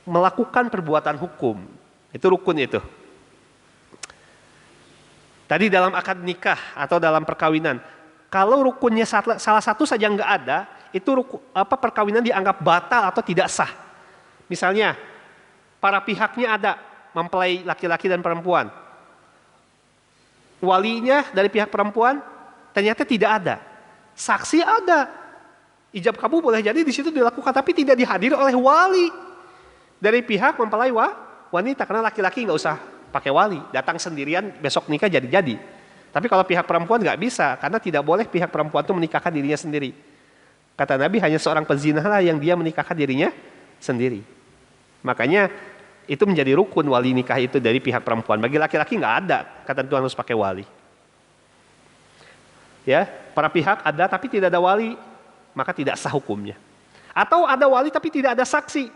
melakukan perbuatan hukum. Itu rukun itu. Tadi dalam akad nikah atau dalam perkawinan, kalau rukunnya salah satu saja nggak ada, itu perkawinan dianggap batal atau tidak sah. Misalnya, para pihaknya ada, mempelai laki-laki dan perempuan. Walinya dari pihak perempuan ternyata tidak ada. Saksi ada. Ijab kabul boleh jadi di situ dilakukan, tapi tidak dihadiri oleh wali dari pihak mempelai wanita, karena laki-laki nggak usah pakai wali, datang sendirian besok nikah jadi-jadi. Tapi kalau pihak perempuan nggak bisa, karena tidak boleh pihak perempuan itu menikahkan dirinya sendiri. Kata Nabi, hanya seorang pezina lah yang dia menikahkan dirinya sendiri. Makanya itu menjadi rukun wali nikah itu dari pihak perempuan. Bagi laki-laki nggak ada ketentuan harus pakai wali. Ya, para pihak ada tapi tidak ada wali, maka tidak sah hukumnya. Atau ada wali tapi tidak ada saksi,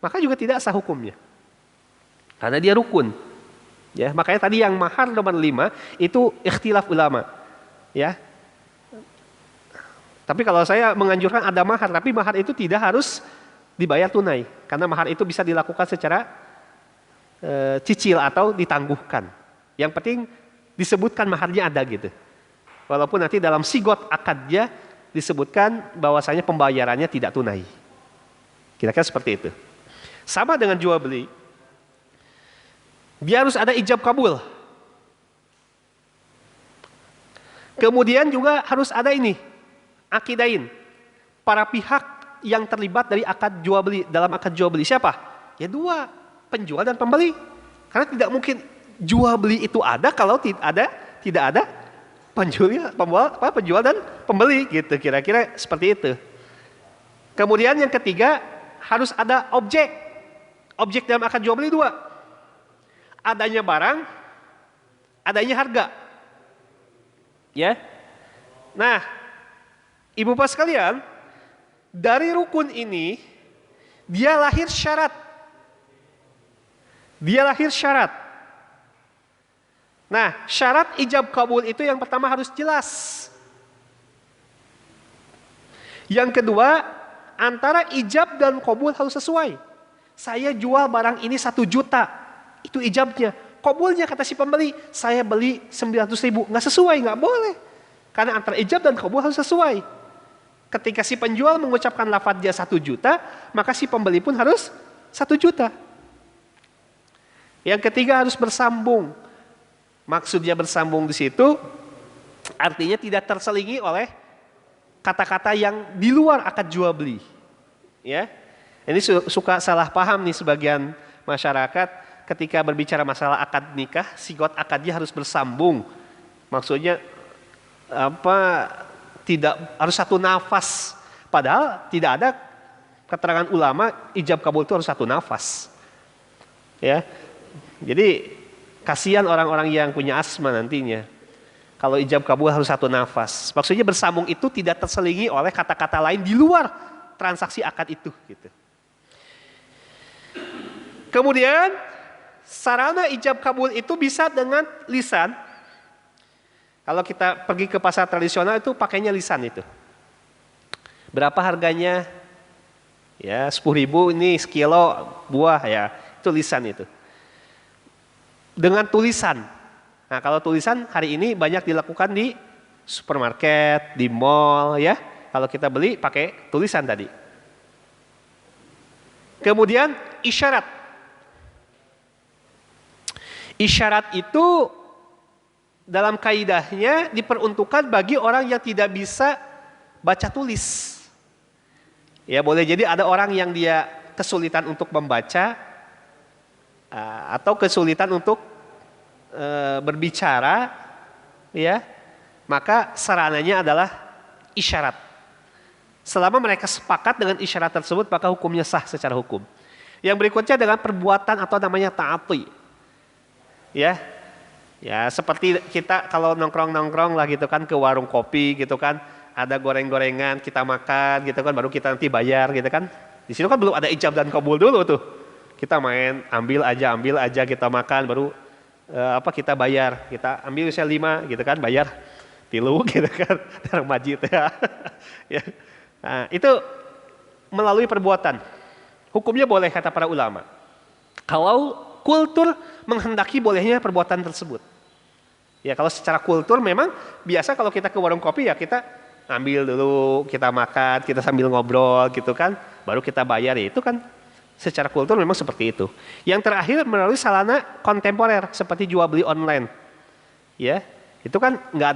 maka juga tidak sah hukumnya. Karena dia rukun. Ya, makanya tadi yang mahar nomor 5 itu ikhtilaf ulama. Ya. Tapi kalau saya menganjurkan ada mahar, tapi mahar itu tidak harus dibayar tunai, karena mahar itu bisa dilakukan secara cicil atau ditangguhkan. Yang penting disebutkan maharnya ada gitu. Walaupun nanti dalam sigot akadnya disebutkan bahwasanya pembayarannya tidak tunai. Kira-kira seperti itu. Sama dengan jual beli. Dia harus ada ijab kabul. Kemudian juga harus ada ini, akidain. Para pihak yang terlibat dari akad jual beli, dalam akad jual beli siapa? Ya dua, penjual dan pembeli. Karena tidak mungkin jual beli itu ada kalau tidak ada penjual dan pembeli gitu. Kira-kira seperti itu. Kemudian yang ketiga harus ada objek. Objek dalam akad jual beli dua. Adanya barang, adanya harga. Ya. Nah, Ibu Bapak sekalian, dari rukun ini dia lahir syarat. Dia lahir syarat. Nah, syarat ijab kabul itu yang pertama harus jelas. Yang kedua, antara ijab dan kabul harus sesuai. Saya jual barang ini 1 juta, itu ijabnya. Kabulnya kata si pembeli, saya beli 900.000, nggak sesuai, nggak boleh. Karena antara ijab dan kabul harus sesuai. Ketika si penjual mengucapkan lafadznya 1 juta, maka si pembeli pun harus 1 juta. Yang ketiga harus bersambung. Maksudnya bersambung di situ artinya tidak terselingi oleh kata-kata yang di luar akad jual beli. Ya. Ini suka salah paham nih sebagian masyarakat ketika berbicara masalah akad nikah, sigot akadnya harus bersambung. Maksudnya tidak harus satu nafas. Padahal tidak ada keterangan ulama ijab kabul itu harus 1 nafas. Ya. Jadi kasihan orang-orang yang punya asma nantinya. Kalau ijab kabul harus 1 nafas. Maksudnya bersambung itu tidak terselingi oleh kata-kata lain di luar transaksi akad itu. Gitu. Kemudian sarana ijab kabul itu bisa dengan lisan. Kalau kita pergi ke pasar tradisional itu pakainya lisan itu. Berapa harganya? Ya 10.000 ini sekilo buah ya. Itu lisan itu. Dengan tulisan. Nah kalau tulisan hari ini banyak dilakukan di supermarket, di mall ya. Kalau kita beli pakai tulisan tadi. Kemudian isyarat. Isyarat itu dalam kaidahnya diperuntukkan bagi orang yang tidak bisa baca tulis. Ya boleh jadi ada orang yang dia kesulitan untuk membaca atau kesulitan untuk berbicara, ya maka sarananya adalah isyarat. Selama mereka sepakat dengan isyarat tersebut maka hukumnya sah secara hukum. Yang berikutnya dengan perbuatan atau namanya ta'ati. Ya, seperti kita kalau nongkrong lah gitu kan ke warung kopi gitu kan, ada goreng-gorengan kita makan gitu kan, baru kita nanti bayar gitu kan. Di situ kan belum ada ijab dan kabul dulu tuh. Kita main ambil aja kita makan baru kita bayar. Kita ambil usia 5 gitu kan, bayar 3 gitu kan, darang majid ya. Ya. Nah, itu melalui perbuatan. Hukumnya boleh kata para ulama. Kalau kultur menghendaki bolehnya perbuatan tersebut. Ya kalau secara kultur memang biasa kalau kita ke warung kopi ya kita ambil dulu, kita makan, kita sambil ngobrol gitu kan, baru kita bayar ya itu kan secara kultur memang seperti itu. Yang terakhir melalui sarana kontemporer seperti jual beli online. Ya, itu kan nggak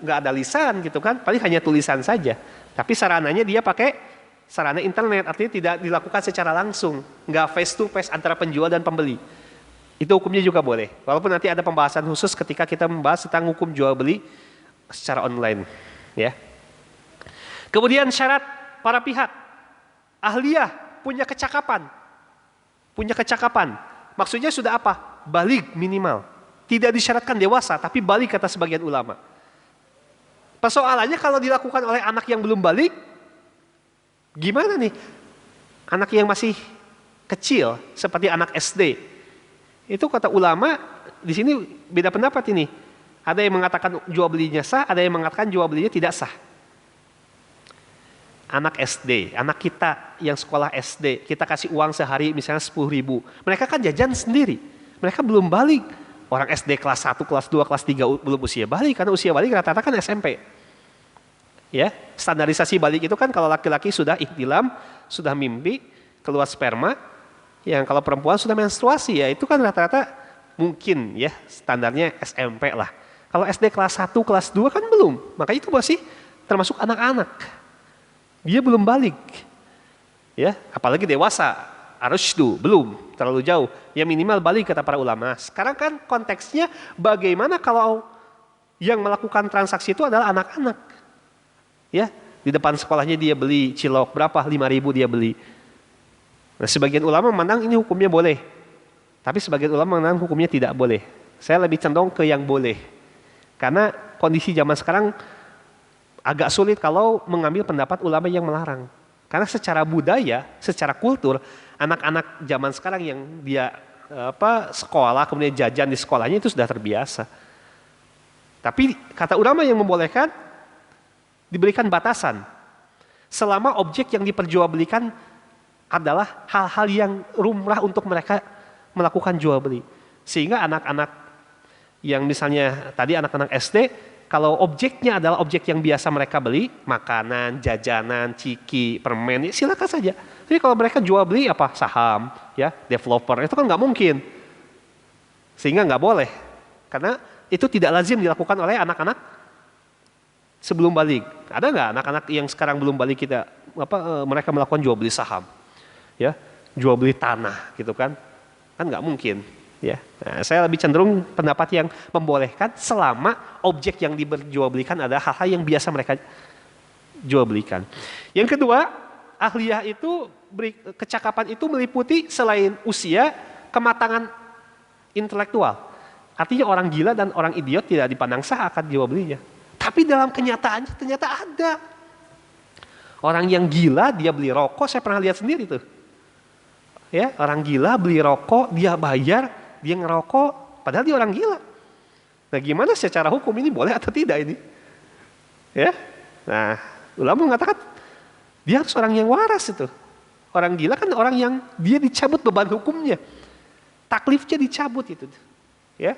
ada lisan gitu kan, paling hanya tulisan saja. Tapi sarananya dia pakai sarana internet, artinya tidak dilakukan secara langsung, nggak face to face antara penjual dan pembeli. Itu hukumnya juga boleh. Walaupun nanti ada pembahasan khusus ketika kita membahas tentang hukum jual beli secara online, ya. Kemudian syarat para pihak. Ahliyah, punya kecakapan. Maksudnya sudah apa? Baligh minimal. Tidak disyaratkan dewasa, tapi baligh kata sebagian ulama. Persoalannya kalau dilakukan oleh anak yang belum baligh, gimana nih? Anak yang masih kecil, seperti anak SD. Itu kata ulama, di sini beda pendapat ini. Ada yang mengatakan jual belinya sah, ada yang mengatakan jual belinya tidak sah. Anak SD, anak kita yang sekolah SD, kita kasih uang sehari misalnya 10.000. Mereka kan jajan sendiri. Mereka belum balik. Orang SD kelas 1, kelas 2, kelas 3 belum usia balik. Karena usia balik rata-rata kan SMP. Ya, standarisasi balik itu kan kalau laki-laki sudah ihtilam, sudah mimpi, keluar sperma. Yang kalau perempuan sudah menstruasi, ya itu kan rata-rata mungkin ya standarnya SMP lah. Kalau SD kelas 1, kelas 2 kan belum. Makanya itu masih termasuk anak-anak. Dia belum balik, ya, apalagi dewasa, arushdu, belum, terlalu jauh. Ya minimal balik kata para ulama. Sekarang kan konteksnya bagaimana kalau yang melakukan transaksi itu adalah anak-anak, ya, di depan sekolahnya dia beli cilok berapa, 5.000 dia beli. Nah, sebagian ulama memandang ini hukumnya boleh, tapi sebagian ulama memandang hukumnya tidak boleh. Saya lebih cenderung ke yang boleh, karena kondisi zaman sekarang agak sulit kalau mengambil pendapat ulama yang melarang. Karena secara budaya, secara kultur, anak-anak zaman sekarang yang dia sekolah, kemudian jajan di sekolahnya itu sudah terbiasa. Tapi kata ulama yang membolehkan, diberikan batasan. Selama objek yang diperjualbelikan adalah hal-hal yang lumrah untuk mereka melakukan jual beli. Sehingga anak-anak yang misalnya tadi anak-anak SD, kalau objeknya adalah objek yang biasa mereka beli, makanan, jajanan, ciki, permen, ya silakan saja. Tapi kalau mereka jual beli apa saham, ya developer, itu kan nggak mungkin, sehingga nggak boleh, karena itu tidak lazim dilakukan oleh anak-anak sebelum balik. Ada nggak anak-anak yang sekarang belum balik mereka melakukan jual beli saham, ya jual beli tanah, gitu kan nggak mungkin. Ya, nah, saya lebih cenderung pendapat yang membolehkan selama objek yang diperjualbelikan adalah hal-hal yang biasa mereka jual belikan. Yang kedua, ahliyah itu kecakapan itu meliputi selain usia, kematangan intelektual. Artinya orang gila dan orang idiot tidak dipandang sah akan jual belinya. Tapi dalam kenyataannya ternyata ada. Orang yang gila dia beli rokok, saya pernah lihat sendiri tuh. Ya, orang gila beli rokok, dia bayar, dia ngerokok, padahal dia orang gila. Nah, gimana secara hukum ini boleh atau tidak ini? Ya, nah, ulama mengatakan dia harus orang yang waras itu. Orang gila kan orang yang dia dicabut beban hukumnya, taklifnya dicabut itu. Ya,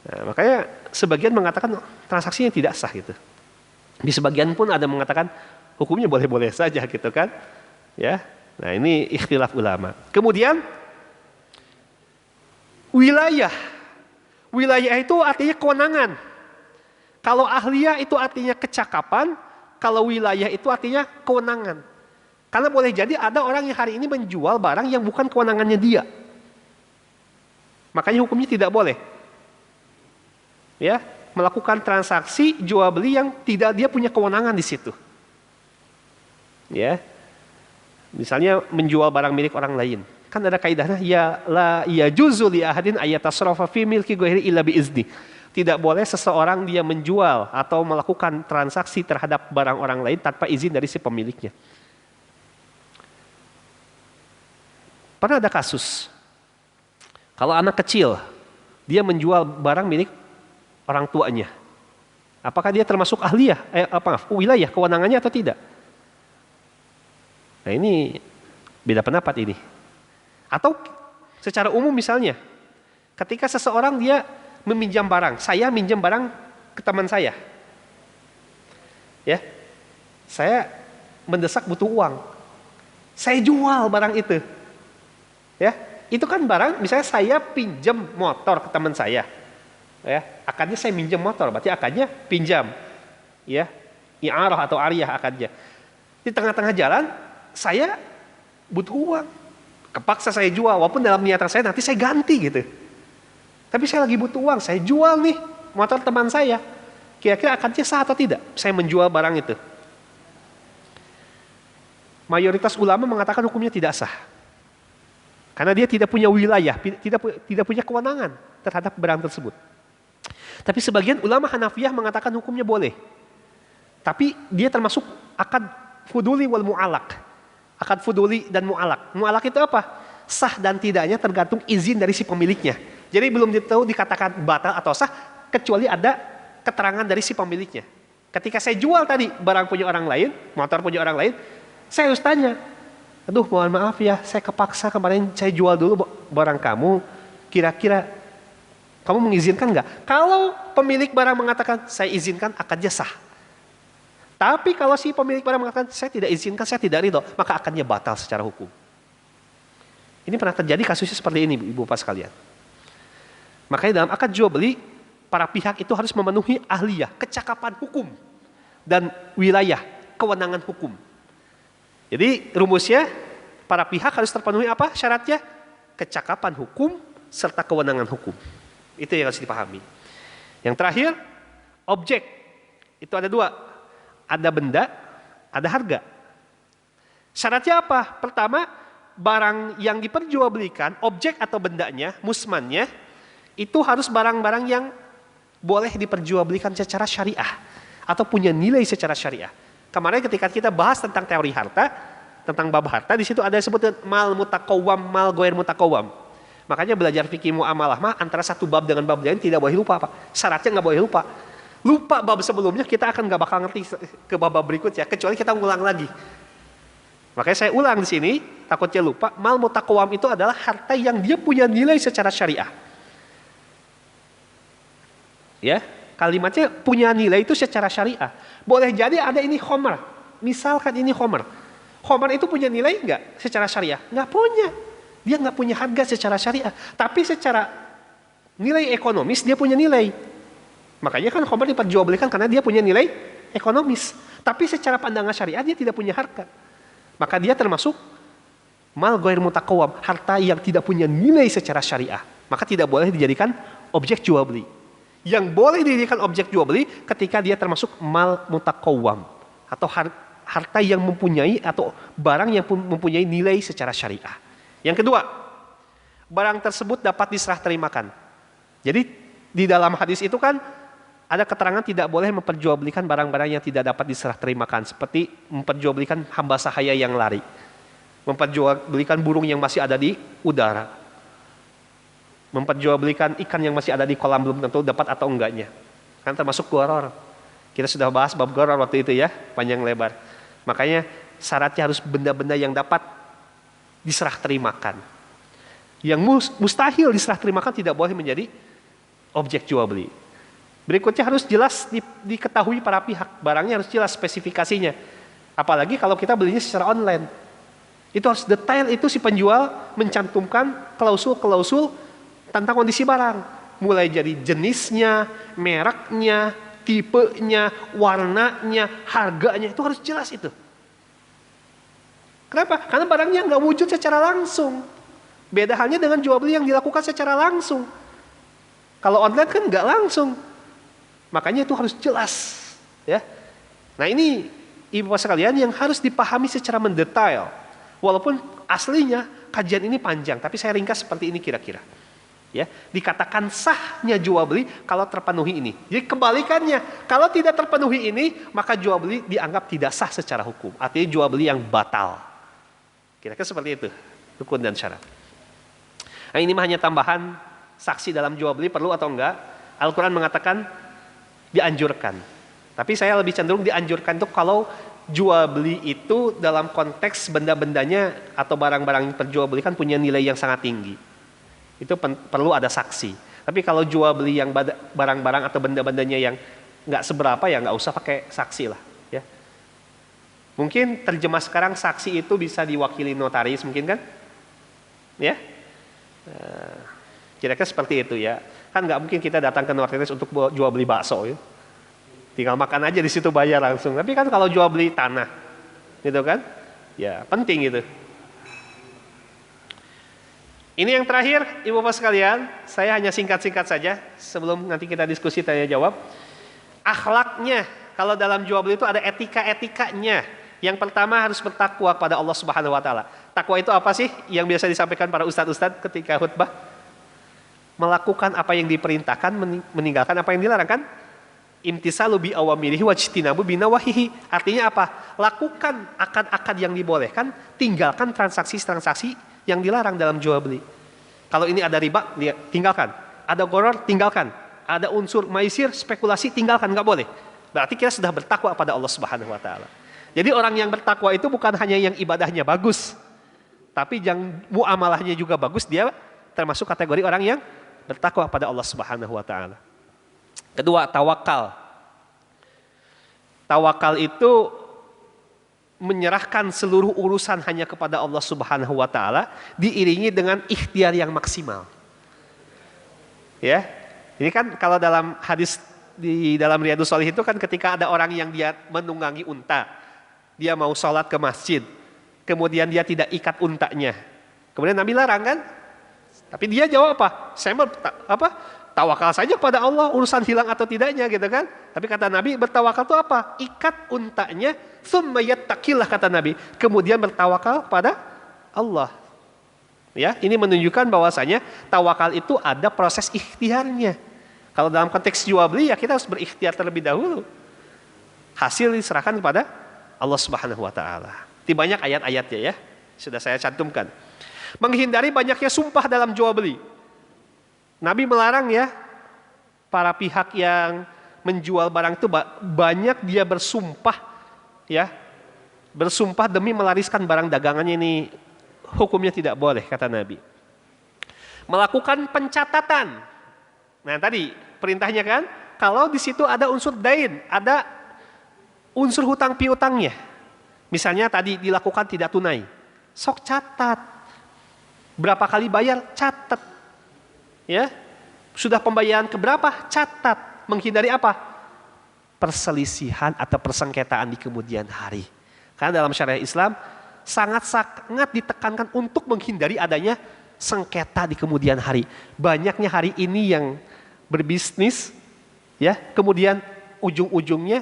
nah, makanya sebagian mengatakan transaksinya tidak sah gitu. Di sebagian pun ada mengatakan hukumnya boleh-boleh saja gitu kan. Ya, nah ini ikhtilaf ulama. Kemudian wilayah. Wilayah itu artinya kewenangan. Kalau ahliyah itu artinya kecakapan, kalau wilayah itu artinya kewenangan. Karena boleh jadi ada orang yang hari ini menjual barang yang bukan kewenangannya dia. Makanya hukumnya tidak boleh. Ya, melakukan transaksi jual beli yang tidak dia punya kewenangan di situ. Ya. Misalnya menjual barang milik orang lain. Kan ada kaidahnya ya juzu li ahadin ayatasrafa fi milki ghairi illa bi izni. Tidak boleh seseorang dia menjual atau melakukan transaksi terhadap barang orang lain tanpa izin dari si pemiliknya. Pernah ada kasus. Kalau anak kecil dia menjual barang milik orang tuanya. Apakah dia termasuk ahliyah? Wilayah kewenangannya atau tidak? Nah, ini beda pendapat ini. Atau secara umum misalnya, ketika seseorang dia meminjam barang, saya minjam barang ke teman saya, ya, saya mendesak butuh uang, saya jual barang itu, ya, itu kan barang, misalnya saya pinjam motor ke teman saya, ya, akadnya saya minjam motor, berarti akadnya pinjam, ya, i'arah atau ariyah akadnya. Di tengah-tengah jalan, saya butuh uang. Kepaksa saya jual, walaupun dalam niatan saya nanti saya ganti gitu. Tapi saya lagi butuh uang, saya jual nih motor teman saya. Kira-kira akadnya sah atau tidak? Saya menjual barang itu. mayoritas ulama mengatakan hukumnya tidak sah. Karena dia tidak punya wilayah, tidak punya kewenangan terhadap barang tersebut. Tapi sebagian ulama Hanafiyah mengatakan hukumnya boleh. Tapi dia termasuk akad fuduli wal mu'alak. Akad fuduli dan mu'alak. Mu'alak itu apa? Sah dan tidaknya tergantung izin dari si pemiliknya. Jadi belum dikatakan batal atau sah kecuali ada keterangan dari si pemiliknya. Ketika saya jual tadi barang punya orang lain, motor punya orang lain, saya harus tanya, aduh mohon maaf ya, saya kepaksa kemarin saya jual dulu barang kamu, kira-kira kamu mengizinkan nggak? Kalau pemilik barang mengatakan saya izinkan, akadnya sah. Tapi kalau si pemilik barang mengatakan saya tidak izinkan, saya tidak ridho, maka akadnya batal secara hukum. Ini pernah terjadi kasusnya seperti ini, ibu bapak sekalian. Makanya dalam akad jual beli, para pihak itu harus memenuhi ahliyah, kecakapan hukum dan wilayah, kewenangan hukum. Jadi rumusnya para pihak harus terpenuhi apa syaratnya? Kecakapan hukum serta kewenangan hukum. Itu yang harus dipahami. Yang terakhir, objek. Itu ada dua. Ada benda, ada harga. Syaratnya apa? Pertama, barang yang diperjualbelikan, objek atau bendanya, musmannya, itu harus barang-barang yang boleh diperjualbelikan secara syariah atau punya nilai secara syariah. Kemarin ketika kita bahas tentang teori harta, tentang bab harta, di situ ada disebut mal mutakawam, mal goer mutakawam. Makanya belajar fikih muamalah mah antara satu bab dengan bab lain tidak boleh lupa, Pak. Syaratnya nggak boleh lupa. Lupa bab sebelumnya kita akan nggak bakal ngerti ke bab berikutnya kecuali kita ulang lagi. Makanya saya ulang di sini, takutnya lupa. Mal mutakawam itu adalah harta yang dia punya nilai secara syariah. Ya, kalimatnya punya nilai itu secara syariah. Boleh jadi ada ini khomer. Misalkan ini khomer. Khomer itu punya nilai enggak secara syariah? Enggak punya. Dia enggak punya harga secara syariah. Tapi secara nilai ekonomis dia punya nilai. Makanya kan khomer diperjualbelikan karena dia punya nilai ekonomis. Tapi secara pandangan syariah dia tidak punya harga. Maka dia termasuk mal ghair mutakawam, harta yang tidak punya nilai secara syariah. Maka tidak boleh dijadikan objek jual beli. Yang boleh dijadikan objek jual beli ketika dia termasuk mal mutakawam atau harta yang mempunyai atau barang yang mempunyai nilai secara syariah. Yang kedua, barang tersebut dapat diserah terimakan. Jadi di dalam hadis itu kan ada keterangan tidak boleh memperjualbelikan barang-barang yang tidak dapat diserah terimakan, seperti memperjualbelikan hamba sahaya yang lari, memperjualbelikan burung yang masih ada di udara, memperjualbelikan ikan yang masih ada di kolam belum tentu dapat atau enggaknya. Kan termasuk gharar. Kita sudah bahas bab gharar waktu itu ya, panjang lebar. Makanya syaratnya harus benda-benda yang dapat diserah terimakan. Yang mustahil diserah terimakan tidak boleh menjadi objek jual beli. Berikutnya harus jelas diketahui para pihak. Barangnya harus jelas spesifikasinya. Apalagi kalau kita belinya secara online. Itu harus detail, itu si penjual mencantumkan klausul-klausul tentang kondisi barang, mulai jadi jenisnya, mereknya, tipenya, warnanya, harganya, itu harus jelas itu. Kenapa? Karena barangnya nggak wujud secara langsung. Beda halnya dengan jual beli yang dilakukan secara langsung. Kalau online kan nggak langsung, makanya itu harus jelas, ya. Nah ini ibu bapak sekalian yang harus dipahami secara mendetail. Walaupun aslinya kajian ini panjang, tapi saya ringkas seperti ini kira-kira. Ya, dikatakan sahnya jual beli kalau terpenuhi ini. Jadi kebalikannya, kalau tidak terpenuhi ini, maka jual beli dianggap tidak sah secara hukum. Artinya jual beli yang batal. Kira-kira seperti itu, rukun dan syarat. Nah, ini hanya tambahan, saksi dalam jual beli perlu atau enggak? Al-Quran mengatakan dianjurkan. Tapi saya lebih cenderung dianjurkan itu kalau jual beli itu dalam konteks benda-bendanya atau barang-barang yang terjual belikan punya nilai yang sangat tinggi. Itu perlu ada saksi. Tapi kalau jual beli yang barang-barang atau benda-bendanya yang nggak seberapa ya nggak usah pakai saksi lah. Ya. Mungkin terjemah sekarang saksi itu bisa diwakili notaris mungkin kan? Ya. Kira-kira seperti itu ya. Kan nggak mungkin kita datang ke notaris untuk jual beli bakso ya. Tinggal makan aja di situ bayar langsung. Tapi kan kalau jual beli tanah, gitu kan? Ya penting gitu. Ini yang terakhir, ibu bapak sekalian, saya hanya singkat-singkat saja sebelum nanti kita diskusi tanya jawab. Akhlaknya, kalau dalam jual beli itu ada etika-etikanya. Yang pertama harus bertakwa kepada Allah Subhanahu wa taala. Takwa itu apa sih yang biasa disampaikan para ustadz-ustadz ketika khutbah? Melakukan apa yang diperintahkan, meninggalkan apa yang dilarang kan? Imtisalu bi awamirihi wajtinabu bi nawahihi. Artinya apa? Lakukan akad-akad yang dibolehkan, tinggalkan transaksi-transaksi yang dilarang dalam jual beli. Kalau ini ada riba, tinggalkan. Ada gharar, tinggalkan. Ada unsur maisir, spekulasi, tinggalkan, nggak boleh. Berarti kita sudah bertakwa pada Allah Subhanahu wa taala. Jadi orang yang bertakwa itu bukan hanya yang ibadahnya bagus, tapi yang muamalahnya juga bagus, dia termasuk kategori orang yang bertakwa pada Allah Subhanahu wa taala. Kedua, tawakal. Tawakal itu menyerahkan seluruh urusan hanya kepada Allah Subhanahu wa taala diiringi dengan ikhtiar yang maksimal. Ya. Ini kan kalau dalam hadis di dalam Riyadhus Shalihin itu kan ketika ada orang yang dia menunggangi unta, dia mau sholat ke masjid, kemudian dia tidak ikat untanya. Kemudian Nabi larang kan? Tapi dia jawab apa? Saya tawakal saja pada Allah, urusan hilang atau tidaknya gitu kan. Tapi kata Nabi, bertawakal itu apa? Ikat untanya, tsumma yattaqillah kata Nabi. Kemudian bertawakal pada Allah. Ya, ini menunjukkan bahwasanya tawakal itu ada proses ikhtiarnya. Kalau dalam konteks jual beli ya kita harus berikhtiar terlebih dahulu. Hasil diserahkan kepada Allah Subhanahu wa taala. Di banyak ayat-ayatnya ya, sudah saya cantumkan. Menghindari banyaknya sumpah dalam jual beli. Nabi melarang ya para pihak yang menjual barang itu banyak dia bersumpah ya. Bersumpah demi melariskan barang dagangannya, ini hukumnya tidak boleh kata Nabi. Melakukan pencatatan. Nah, tadi perintahnya kan kalau di situ ada unsur dain, ada unsur hutang piutangnya. Misalnya tadi dilakukan tidak tunai. Sok catat. Berapa kali bayar? Catat. Ya. Sudah pembayaran keberapa? Catat. Menghindari apa? Perselisihan atau persengketaan di kemudian hari. Karena dalam syariat Islam sangat-sangat ditekankan untuk menghindari adanya sengketa di kemudian hari. Banyaknya hari ini yang berbisnis ya, kemudian ujung-ujungnya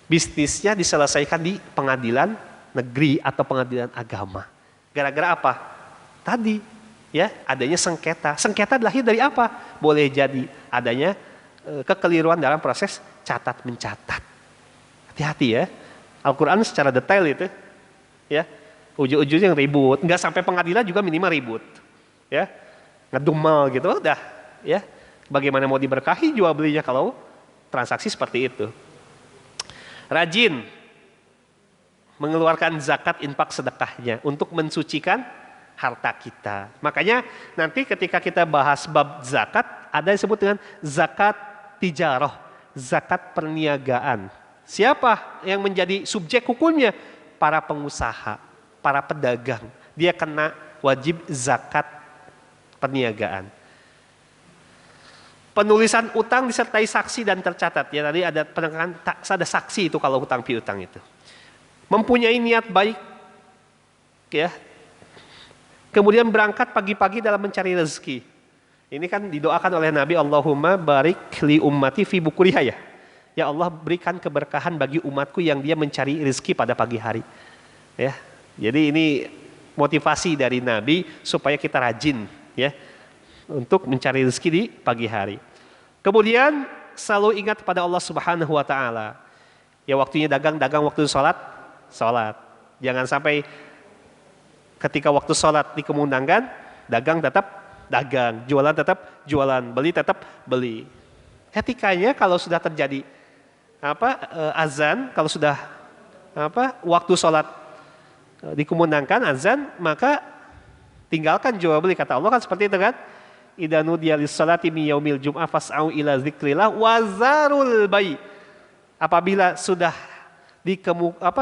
bisnisnya diselesaikan di pengadilan negeri atau pengadilan agama. Gara-gara apa? Tadi ya adanya sengketa. Sengketa lahir dari apa? Boleh jadi adanya kekeliruan dalam proses catat mencatat. Hati-hati ya. Al-Quran secara detail itu ya. Ujung-ujungnya yang ribut. Nggak sampai pengadilan juga minimal ribut. Ya. Ngedumal gitu udah ya. Bagaimana mau diberkahi jual belinya kalau transaksi seperti itu. Rajin mengeluarkan zakat infak sedekahnya untuk mensucikan harta kita. Makanya nanti ketika kita bahas bab zakat ada yang disebut dengan zakat tijarah, zakat perniagaan. Siapa yang menjadi subjek hukumnya? Para pengusaha, para pedagang. Dia kena wajib zakat perniagaan. Penulisan utang disertai saksi dan tercatat. Ya tadi ada penekangan ada saksi itu kalau hutang piutang itu. Mempunyai niat baik, ya. Kemudian berangkat pagi-pagi dalam mencari rezeki. Ini kan didoakan oleh Nabi, Allahumma barik li ummati fi bukuriha ya. Ya Allah berikan keberkahan bagi umatku yang dia mencari rezeki pada pagi hari. Ya. Jadi ini motivasi dari Nabi supaya kita rajin ya untuk mencari rezeki di pagi hari. Kemudian selalu ingat kepada Allah Subhanahu wa taala. Ya waktunya dagang, waktu sholat. Jangan sampai ketika waktu sholat dikemundangkan, dagang tetap dagang, jualan tetap jualan, beli tetap beli. Etikanya kalau sudah terjadi azan, kalau sudah waktu sholat dikumandangkan azan, maka tinggalkan jual beli. Kata Allah kan seperti itu kan. Idza nudiya lis-salati min yaumil jum'ah fas'au ila dzikrillah wa zarul bai. Apabila sudah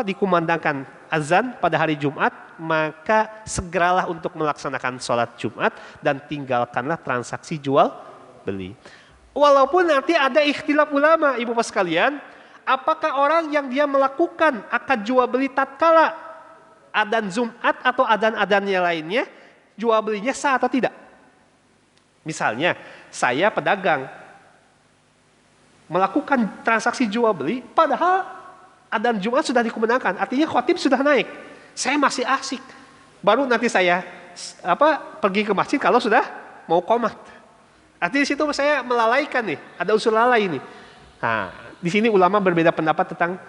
dikumandangkan azan pada hari Jumat, maka segeralah untuk melaksanakan sholat Jumat dan tinggalkanlah transaksi jual beli. Walaupun nanti ada ikhtilaf ulama, ibu bapak sekalian, apakah orang yang dia melakukan akad jual beli tatkala adzan Jumat atau adzan-adzannya lainnya, jual belinya sah atau tidak? Misalnya, saya pedagang melakukan transaksi jual beli, padahal adzan Jumat sudah dikumandangkan, artinya khotib sudah naik. Saya masih asik. Baru nanti saya pergi ke masjid kalau sudah mau qomat. Artinya di situ saya melalaikan nih, ada unsur lalai ini. Nah, di sini ulama berbeda pendapat tentang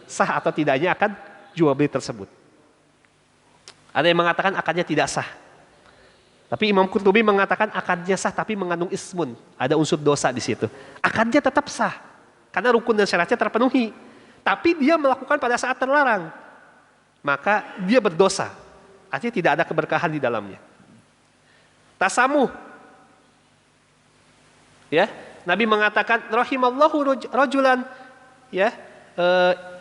sah atau tidaknya akad jual beli tersebut. Ada yang mengatakan akadnya tidak sah. Tapi Imam Qurtubi mengatakan akadnya sah tapi mengandung ismun, ada unsur dosa di situ. Akadnya tetap sah karena rukun dan syaratnya terpenuhi. Tapi dia melakukan pada saat terlarang, maka dia berdosa. Artinya tidak ada keberkahan di dalamnya. Tasamuh, ya, Nabi mengatakan rahimallahu rajulan, ya,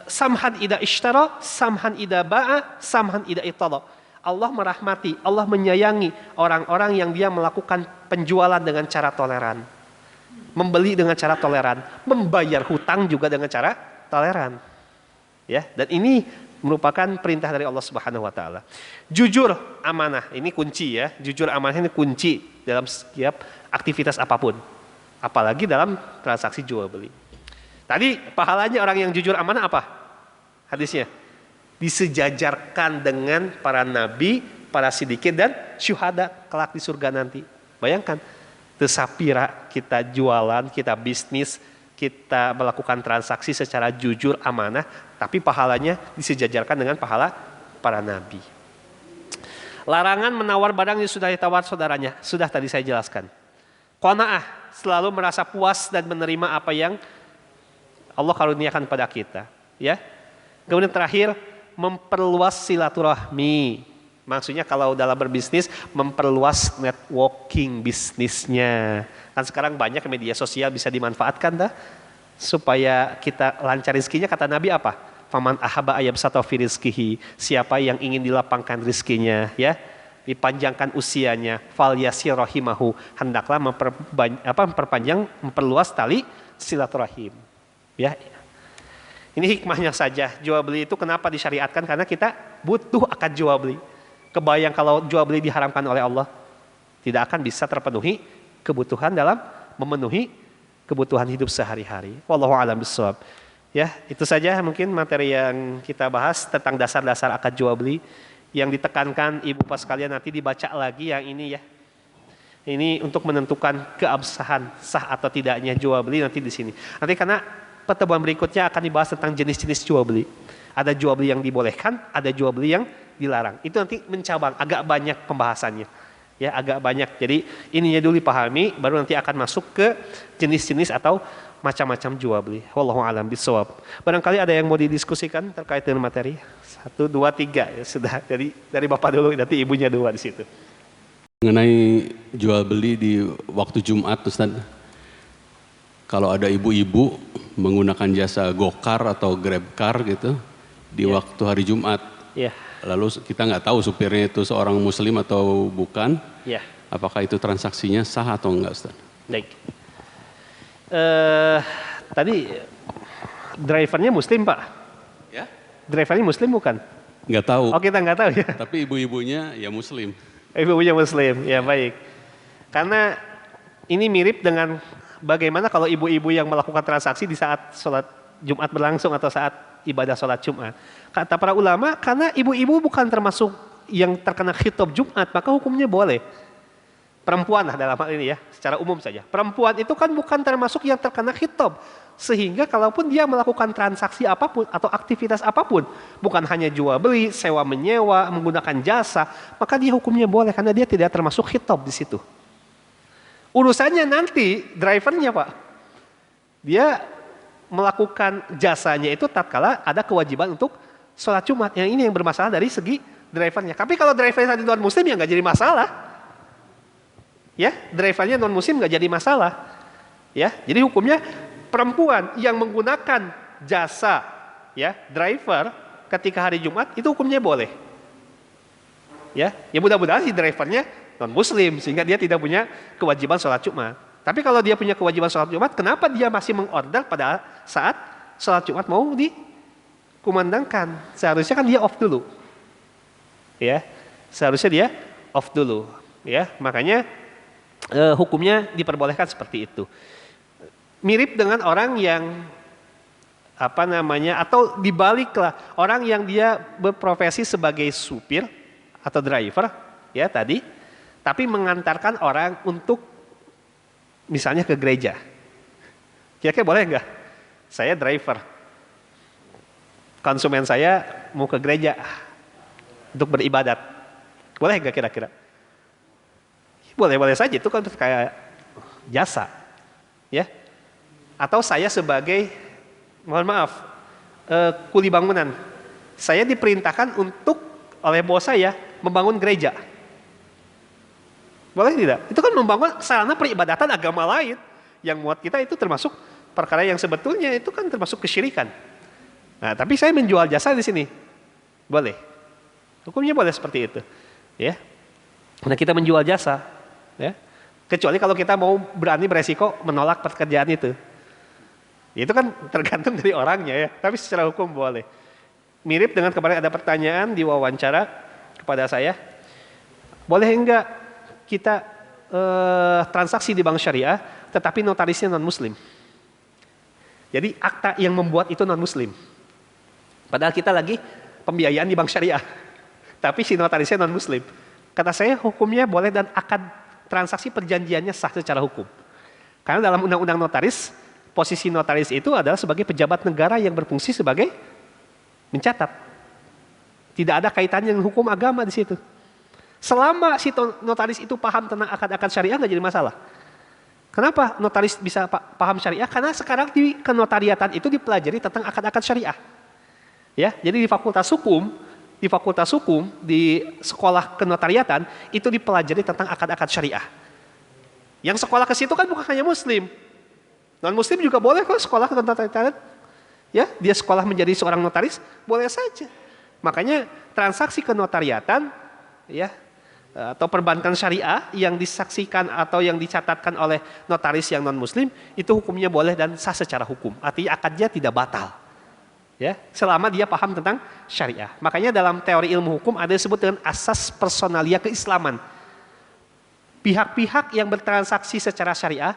samhan ida ishtara, samhan ida ba'a, samhan ida itada. Allah merahmati, Allah menyayangi orang-orang yang dia melakukan penjualan dengan cara toleran, membeli dengan cara toleran, membayar hutang juga dengan cara toleran. Ya, dan ini merupakan perintah dari Allah Subhanahu wa taala. Jujur amanah, ini kunci ya. Jujur amanah ini kunci dalam setiap aktivitas apapun. Apalagi dalam transaksi jual beli. Tadi pahalanya orang yang jujur amanah apa? Hadisnya disejajarkan dengan para nabi, para sidikin dan syuhada kelak di surga nanti. Bayangkan, tesapira kita jualan, kita bisnis, kita melakukan transaksi secara jujur amanah, tapi pahalanya disejajarkan dengan pahala para nabi. Larangan menawar barang yang sudah ditawar saudaranya, sudah tadi saya jelaskan. Qanaah, selalu merasa puas dan menerima apa yang Allah karuniakan pada kita, ya. Kemudian terakhir, memperluas silaturahmi. Maksudnya kalau dalam berbisnis, memperluas networking bisnisnya. Kan sekarang banyak media sosial bisa dimanfaatkan dah, supaya kita lancar rezekinya. Kata Nabi apa? Faman ahaba ayabsata fi rizqihi. Siapa yang ingin dilapangkan rezekinya, ya, dipanjangkan usianya, fal yasir rahimahu, hendaklah memperluas tali silaturahim. Ya. Ini hikmahnya saja. Jual beli itu kenapa disyariatkan? Karena kita butuh akad jual beli. Kebayang kalau jual beli diharamkan oleh Allah, tidak akan bisa terpenuhi kebutuhan dalam memenuhi kebutuhan hidup sehari-hari. Wallahu a'lam bishawab. Ya, itu saja mungkin materi yang kita bahas tentang dasar-dasar akad jual beli. Yang ditekankan ibu pas sekalian nanti dibaca lagi yang ini ya. Ini untuk menentukan keabsahan sah atau tidaknya jual beli nanti di sini. Nanti karena pertemuan berikutnya akan dibahas tentang jenis-jenis jual beli. Ada jual beli yang dibolehkan, ada jual beli yang dilarang. Itu nanti mencabang, agak banyak pembahasannya. Ya, agak banyak. Jadi ininya dulu dipahami, baru nanti akan masuk ke jenis-jenis atau macam-macam jual beli. Wallahu a'lam bishawab. Barangkali ada yang mau didiskusikan terkait dengan materi. 1, 2, 3 ya sudah. Dari Bapak dulu, nanti ibunya 2 di situ. Mengenai jual beli di waktu Jumat, Ustaz. Kalau ada ibu-ibu menggunakan jasa Gokar atau Grabcar gitu di waktu hari Jumat. Lalu kita nggak tahu supirnya itu seorang muslim atau bukan. Apakah itu transaksinya sah atau enggak, Ustaz? Baik. Tadi drivernya muslim, Pak? Ya? Drivernya muslim bukan? Nggak tahu. Oh, kita nggak tahu ya. Tapi ibu-ibunya ya muslim. Ibunya muslim, ya baik. Karena ini mirip dengan bagaimana kalau ibu-ibu yang melakukan transaksi di saat sholat Jumat berlangsung atau saat ibadah sholat Jumat. Kata para ulama, karena ibu-ibu bukan termasuk yang terkena khitab Jumat, maka hukumnya boleh. Perempuan lah dalam hal ini ya, secara umum saja. Perempuan itu kan bukan termasuk yang terkena khitab. Sehingga kalaupun dia melakukan transaksi apapun atau aktivitas apapun, bukan hanya jual beli, sewa menyewa, menggunakan jasa, maka dia hukumnya boleh karena dia tidak termasuk khitab di situ. Urusannya nanti drivernya, Pak. Dia melakukan jasanya itu tatkala ada kewajiban untuk sholat Jumat. Yang ini yang bermasalah dari segi drivernya. Tapi kalau drivernya tadi non muslim ya nggak jadi masalah. Ya, drivernya non muslim nggak jadi masalah. Ya, jadi hukumnya perempuan yang menggunakan jasa ya driver ketika hari Jumat itu hukumnya boleh. Ya mudah-mudahan si drivernya non muslim sehingga dia tidak punya kewajiban sholat Jumat. Tapi kalau dia punya kewajiban sholat Jumat, kenapa dia masih mengorder pada saat sholat Jumat mau dikumandangkan? Seharusnya kan dia off dulu. Ya, seharusnya dia off dulu. Ya, makanya hukumnya diperbolehkan seperti itu. Mirip dengan orang yang atau dibaliklah orang yang dia berprofesi sebagai supir atau driver ya tadi, tapi mengantarkan orang untuk misalnya ke gereja. Kira-kira boleh nggak? Saya driver, konsumen saya mau ke gereja untuk beribadat, boleh nggak kira-kira? Boleh-boleh saja, itu kan kayak jasa, ya. Atau saya sebagai, mohon maaf, kuli bangunan, saya diperintahkan untuk oleh bos saya membangun gereja. Boleh tidak? Itu kan membangun sarana peribadatan agama lain yang muat kita, itu termasuk perkara yang sebetulnya itu kan termasuk kesyirikan. Nah, tapi saya menjual jasa di sini, boleh. Hukumnya boleh seperti itu, ya. Nah, kita menjual jasa, ya. Kecuali kalau kita mau berani beresiko menolak pekerjaan itu. Itu kan tergantung dari orangnya ya, tapi secara hukum boleh. Mirip dengan kemarin ada pertanyaan di wawancara kepada saya, boleh enggak kita transaksi di bank syariah tetapi notarisnya non muslim? Jadi akta yang membuat itu non muslim. Padahal kita lagi pembiayaan di bank syariah, tapi si notarisnya non muslim. Kata saya hukumnya boleh dan akad transaksi perjanjiannya sah secara hukum. Karena dalam undang-undang notaris, posisi notaris itu adalah sebagai pejabat negara yang berfungsi sebagai mencatat. Tidak ada kaitannya dengan hukum agama di situ. Selama si notaris itu paham tentang akad-akad syariah nggak jadi masalah. Kenapa notaris bisa paham syariah? Karena sekarang di kenotariatan itu dipelajari tentang akad-akad syariah. Ya, jadi di fakultas hukum, di sekolah kenotariatan itu dipelajari tentang akad-akad syariah. Yang sekolah ke situ kan bukan hanya muslim. Non-muslim juga boleh kok sekolah kenotariatan. Ya, dia sekolah menjadi seorang notaris, boleh saja. Makanya transaksi kenotariatan ya atau perbankan syariah yang disaksikan atau yang dicatatkan oleh notaris yang non-muslim itu hukumnya boleh dan sah secara hukum. Artinya akadnya tidak batal. Ya, selama dia paham tentang syariah. Makanya dalam teori ilmu hukum ada disebut dengan asas personalia keislaman. Pihak-pihak yang bertransaksi secara syariah,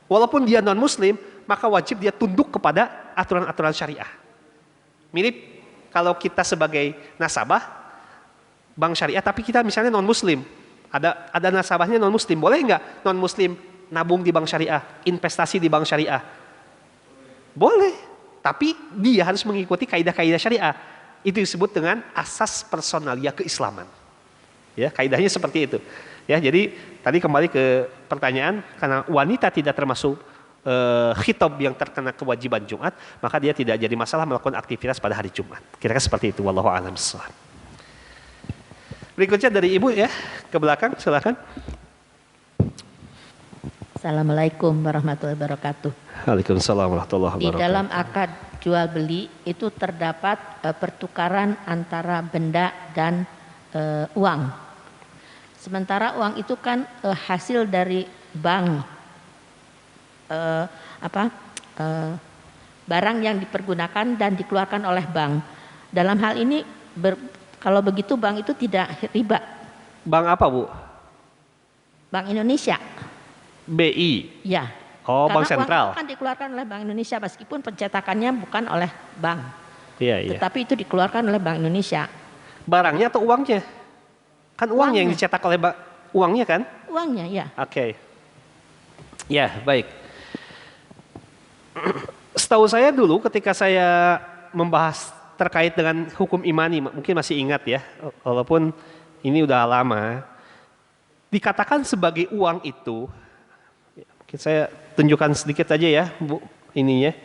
walaupun dia non-muslim, maka wajib dia tunduk kepada aturan-aturan syariah. Mirip kalau kita sebagai nasabah bank syariah, tapi kita misalnya non-muslim, ada nasabahnya non-muslim, boleh nggak non-muslim nabung di bank syariah, investasi di bank syariah? Boleh, tapi dia harus mengikuti kaidah-kaidah syariah. Itu disebut dengan asas personalia keislaman. Ya, kaidahnya seperti itu. Ya, jadi tadi kembali ke pertanyaan, karena wanita tidak termasuk khitab yang terkena kewajiban Jumat, maka dia tidak jadi masalah melakukan aktivitas pada hari Jumat. Kira-kira seperti itu. Wallahu a'lam bishawab. Berikutnya dari ibu ya, ke belakang silakan. Assalamualaikum warahmatullahi wabarakatuh. Waalaikumsalam warahmatullahi wabarakatuh. Di dalam akad jual beli itu terdapat pertukaran antara benda dan uang. Sementara uang itu kan hasil dari bank, barang yang dipergunakan dan dikeluarkan oleh bank. Dalam hal ini kalau begitu bank itu tidak riba. Bank apa, Bu? Bank Indonesia. BI. Ya. Oh, karena Bank Sentral. uang itu kan dikeluarkan oleh Bank Indonesia meskipun pencetakannya bukan oleh bank. Iya, iya. Tetapi itu dikeluarkan oleh Bank Indonesia. Barangnya atau uangnya? Kan uangnya yang dicetak oleh uangnya kan? Uangnya, ya. Oke. Ya, baik. Setahu saya dulu ketika saya membahas terkait dengan hukum imani, mungkin masih ingat ya, walaupun ini udah lama, dikatakan sebagai uang itu, mungkin saya tunjukkan sedikit aja ya, Bu, ininya.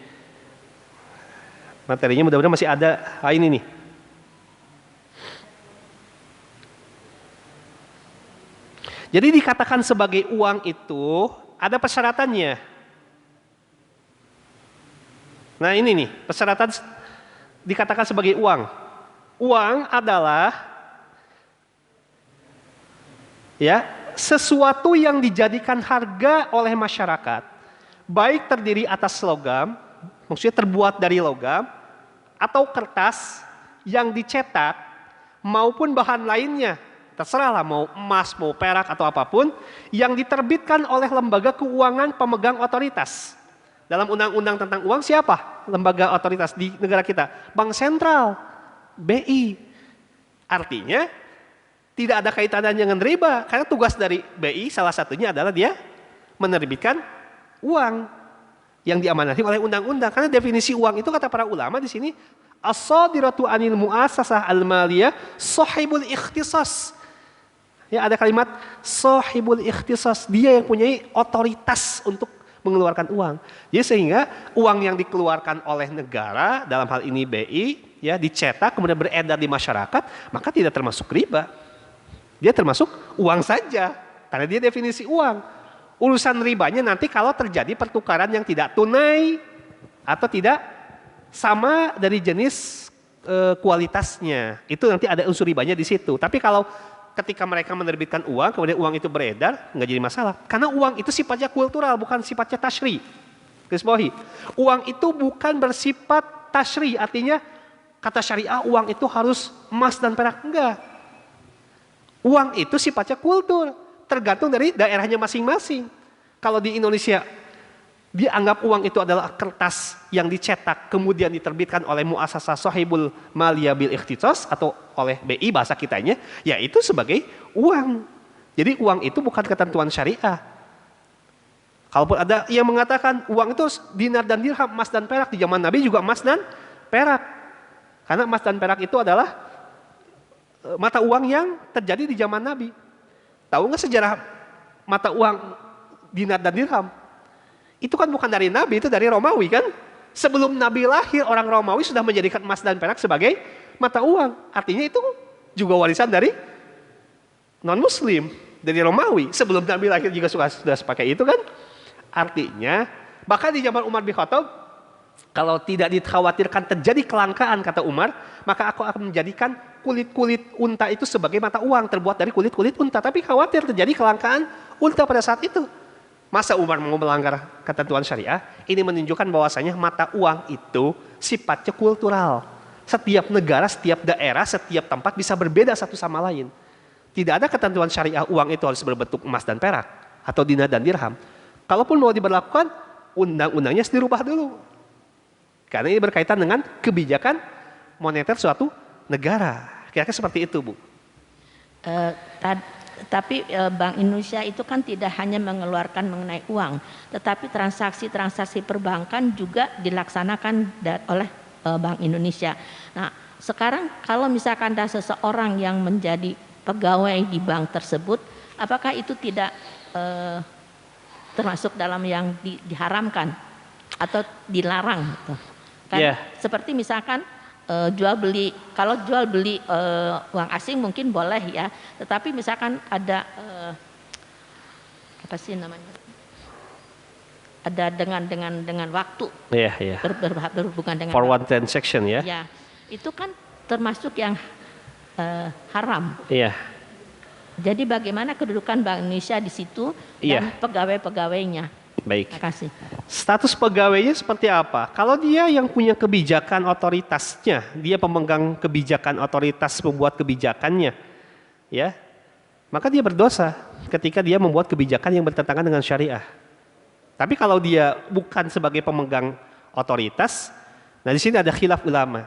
Materinya mudah-mudahan masih ada. Ini nih. Jadi dikatakan sebagai uang itu ada persyaratannya. Nah ini nih, persyaratan dikatakan sebagai uang. Uang adalah ya sesuatu yang dijadikan harga oleh masyarakat, baik terdiri atas logam, maksudnya terbuat dari logam, atau kertas yang dicetak, maupun bahan lainnya, terserahlah mau emas, mau perak atau apapun, yang diterbitkan oleh lembaga keuangan pemegang otoritas. Dalam undang-undang tentang uang siapa lembaga otoritas di negara kita? Bank Sentral, BI. Artinya tidak ada kaitannya dengan riba, karena tugas dari BI salah satunya adalah dia menerbitkan uang yang diamanati oleh undang-undang. Karena definisi uang itu kata para ulama di sini as-sadiratu anil mu'assasah al-maliyah sahibul ikhtisas. Ya, ada kalimat sahibul ikhtisas, dia yang punya otoritas untuk mengeluarkan uang. Jadi sehingga uang yang dikeluarkan oleh negara, dalam hal ini BI, ya dicetak kemudian beredar di masyarakat, maka tidak termasuk riba. Dia termasuk uang saja, karena dia definisi uang. Urusan ribanya nanti kalau terjadi pertukaran yang tidak tunai atau tidak sama dari jenis kualitasnya, itu nanti ada unsur ribanya di situ. Tapi kalau ketika mereka menerbitkan uang, kemudian uang itu beredar, nggak jadi masalah. Karena uang itu sifatnya kultural, bukan sifatnya tasyri. Garis bawahi. Uang itu bukan bersifat tasyri, artinya kata syariah uang itu harus emas dan perak. Enggak. Uang itu sifatnya kultur, tergantung dari daerahnya masing-masing. Kalau di Indonesia, dianggap uang itu adalah kertas yang dicetak kemudian diterbitkan oleh muasasah sahibul maliyah bil ikhtisas atau oleh BI bahasa kitanya, ya itu sebagai uang. Jadi uang itu bukan ketentuan syariah. Kalaupun ada yang mengatakan uang itu dinar dan dirham, emas dan perak, di zaman Nabi juga emas dan perak. Karena emas dan perak itu adalah mata uang yang terjadi di zaman Nabi. Tahu nggak sejarah mata uang dinar dan dirham? Itu kan bukan dari Nabi, itu dari Romawi kan. Sebelum Nabi lahir, orang Romawi sudah menjadikan emas dan perak sebagai mata uang. Artinya itu juga warisan dari non-muslim, dari Romawi. Sebelum Nabi lahir juga sudah sepakai itu kan. Artinya, bahkan di zaman Umar bin Khattab, kalau tidak dikhawatirkan terjadi kelangkaan, kata Umar, maka aku akan menjadikan kulit-kulit unta itu sebagai mata uang, terbuat dari kulit-kulit unta. Tapi khawatir terjadi kelangkaan unta pada saat itu. Masa Umar mau melanggar ketentuan syariah? Ini menunjukkan bahwasanya mata uang itu sifatnya kultural. Setiap negara, setiap daerah, setiap tempat bisa berbeda satu sama lain. Tidak ada ketentuan syariah uang itu harus berbentuk emas dan perak atau dinar dan dirham. Kalaupun mau diberlakukan, undang-undangnya harus dirubah dulu. Karena ini berkaitan dengan kebijakan moneter suatu negara. Kira-kira seperti itu, Bu. Tapi Bank Indonesia itu kan tidak hanya mengeluarkan mengenai uang, tetapi transaksi-transaksi perbankan juga dilaksanakan oleh Bank Indonesia. Nah, sekarang kalau misalkan ada seseorang yang menjadi pegawai di bank tersebut, apakah itu tidak termasuk dalam yang diharamkan atau dilarang? Gitu? Kan, seperti misalkan jual beli, kalau jual beli uang asing mungkin boleh ya, tetapi misalkan ada apa sih namanya, ada dengan waktu, berhubungan dengan forward transaction ya, itu kan termasuk yang haram. Jadi bagaimana kedudukan Bank Indonesia di situ dan pegawai-pegawainya? Baik. Terima kasih. Status pegawainya seperti apa? Kalau dia yang punya kebijakan otoritasnya, dia pemegang kebijakan otoritas membuat kebijakannya, ya, maka dia berdosa ketika dia membuat kebijakan yang bertentangan dengan syariah. Tapi kalau dia bukan sebagai pemegang otoritas, nah di sini ada khilaf ulama.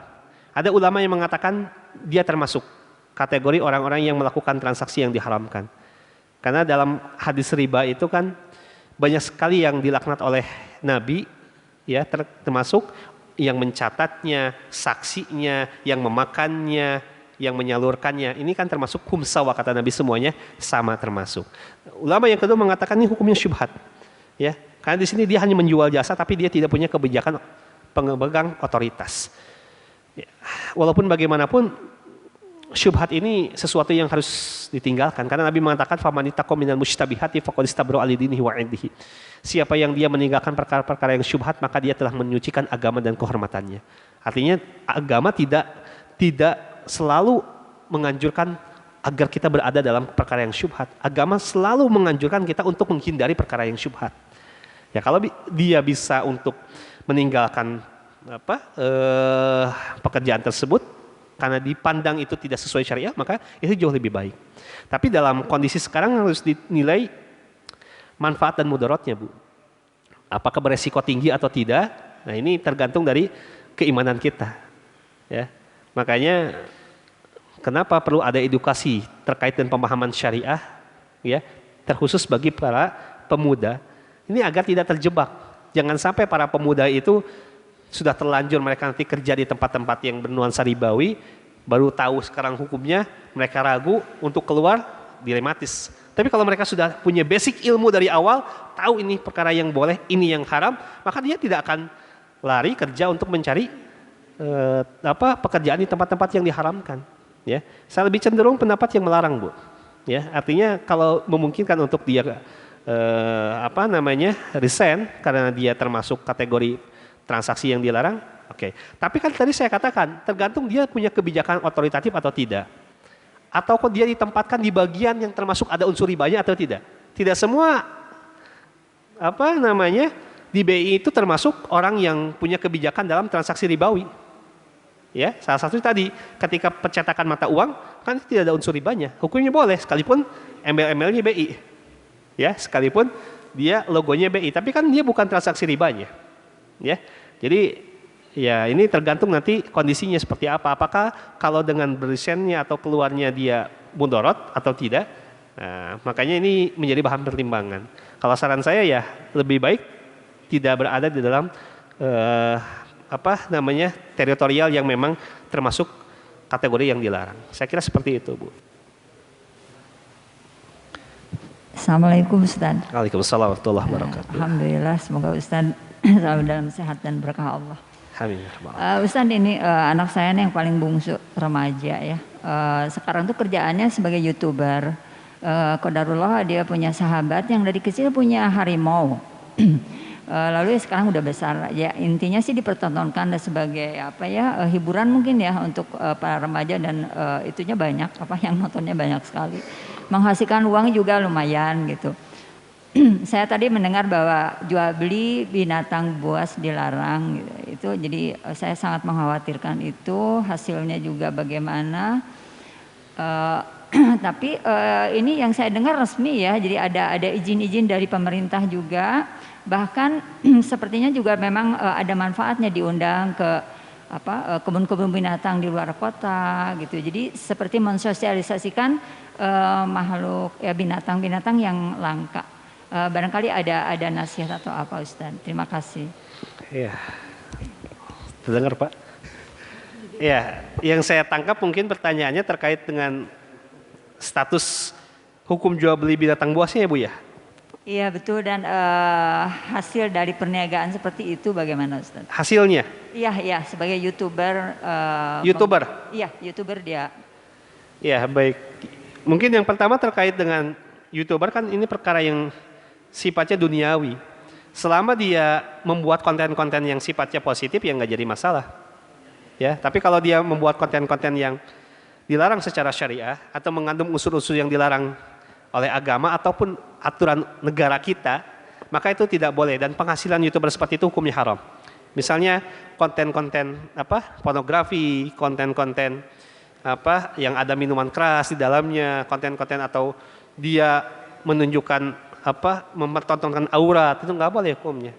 Ada ulama yang mengatakan dia termasuk kategori orang-orang yang melakukan transaksi yang diharamkan. Karena dalam hadis riba itu kan banyak sekali yang dilaknat oleh Nabi, ya, termasuk yang mencatatnya, saksinya, yang memakannya, yang menyalurkannya. Ini kan termasuk humsawa, kata Nabi, semuanya sama termasuk. Ulama yang kedua mengatakan ini hukumnya syubhat, ya, karena di sini dia hanya menjual jasa, tapi dia tidak punya kebijakan pemegang otoritas. Ya, walaupun bagaimanapun syubhat ini sesuatu yang harus ditinggalkan, karena Nabi mengatakan famanitaqa minal mustabihati faqad istabra alidinihi wa 'irdihi. Siapa yang dia meninggalkan perkara-perkara yang syubhat, maka dia telah menyucikan agama dan kehormatannya. Artinya agama tidak selalu menganjurkan agar kita berada dalam perkara yang syubhat. Agama selalu menganjurkan kita untuk menghindari perkara yang syubhat. Ya, kalau dia bisa untuk meninggalkan pekerjaan tersebut karena dipandang itu tidak sesuai syariah, maka itu jauh lebih baik. Tapi dalam kondisi sekarang harus dinilai manfaat dan mudaratnya, Bu. Apakah beresiko tinggi atau tidak? Nah, ini tergantung dari keimanan kita. Ya. Makanya kenapa perlu ada edukasi terkait dengan pemahaman syariah, ya, terkhusus bagi para pemuda. Ini agar tidak terjebak. Jangan sampai para pemuda itu sudah terlanjur mereka nanti kerja di tempat-tempat yang bernuansa ribawi, baru tahu sekarang hukumnya, mereka ragu untuk keluar, dilematis. Tapi kalau mereka sudah punya basic ilmu dari awal, tahu ini perkara yang boleh, ini yang haram, maka dia tidak akan lari kerja untuk mencari pekerjaan di tempat-tempat yang diharamkan. Ya, saya lebih cenderung pendapat yang melarang, Bu. Ya, artinya kalau memungkinkan untuk dia resign karena dia termasuk kategori transaksi yang dilarang, oke. Tapi kan tadi saya katakan, tergantung dia punya kebijakan otoritatif atau tidak. Atau kok dia ditempatkan di bagian yang termasuk ada unsur ribanya atau tidak. Tidak semua di BI itu termasuk orang yang punya kebijakan dalam transaksi ribawi. Ya, salah satu tadi ketika pencetakan mata uang kan tidak ada unsur ribanya. Hukumnya boleh sekalipun embel-embelnya BI. Ya, sekalipun dia logonya BI, tapi kan dia bukan transaksi ribanya. Ya. Jadi ya ini tergantung nanti kondisinya seperti apa. Apakah kalau dengan berisennya atau keluarnya dia mudorot atau tidak. Nah, makanya ini menjadi bahan pertimbangan. Kalau saran saya ya lebih baik tidak berada di dalam teritorial yang memang termasuk kategori yang dilarang. Saya kira seperti itu, Bu. Assalamualaikum Ustaz. Waalaikumsalam warahmatullahi wabarakatuh. Alhamdulillah, semoga Ustaz selalu dalam sehat dan berkah Allah. Amin. Ustaz, ini anak saya nih yang paling bungsu remaja ya. Sekarang tuh kerjaannya sebagai YouTuber. Qadarullah dia punya sahabat yang dari kecil punya harimau. Lalu sekarang udah besar. Ya intinya sih dipertontonkan sebagai hiburan mungkin ya untuk para remaja dan itunya banyak yang nontonnya banyak sekali. Menghasilkan uang juga lumayan gitu. Saya tadi mendengar bahwa jual beli binatang buas dilarang gitu. Itu jadi saya sangat mengkhawatirkan itu, hasilnya juga bagaimana. Tapi ini yang saya dengar resmi ya, jadi ada izin-izin dari pemerintah juga. Bahkan sepertinya juga memang ada manfaatnya, diundang ke kebun-kebun binatang di luar kota gitu. Jadi seperti mensosialisasikan makhluk ya binatang-binatang yang langka. Barangkali ada nasihat atau apa Ustaz. Terima kasih. Iya. Terdengar Pak? Iya, yang saya tangkap mungkin pertanyaannya terkait dengan status hukum jual beli binatang buasnya ya Bu ya? Iya betul, dan hasil dari perniagaan seperti itu bagaimana Ustaz? Hasilnya? Iya sebagai YouTuber. YouTuber? Iya YouTuber dia. Ya baik, mungkin yang pertama terkait dengan YouTuber kan ini perkara yang sifatnya duniawi. Selama dia membuat konten-konten yang sifatnya positif ya nggak jadi masalah. Ya, tapi kalau dia membuat konten-konten yang dilarang secara syariah atau mengandung unsur-unsur yang dilarang oleh agama ataupun aturan negara kita, maka itu tidak boleh dan penghasilan YouTuber seperti itu hukumnya haram. Misalnya konten-konten pornografi, konten-konten yang ada minuman keras di dalamnya, konten-konten atau dia menunjukkan mempertontonkan aurat, itu nggak boleh hukumnya.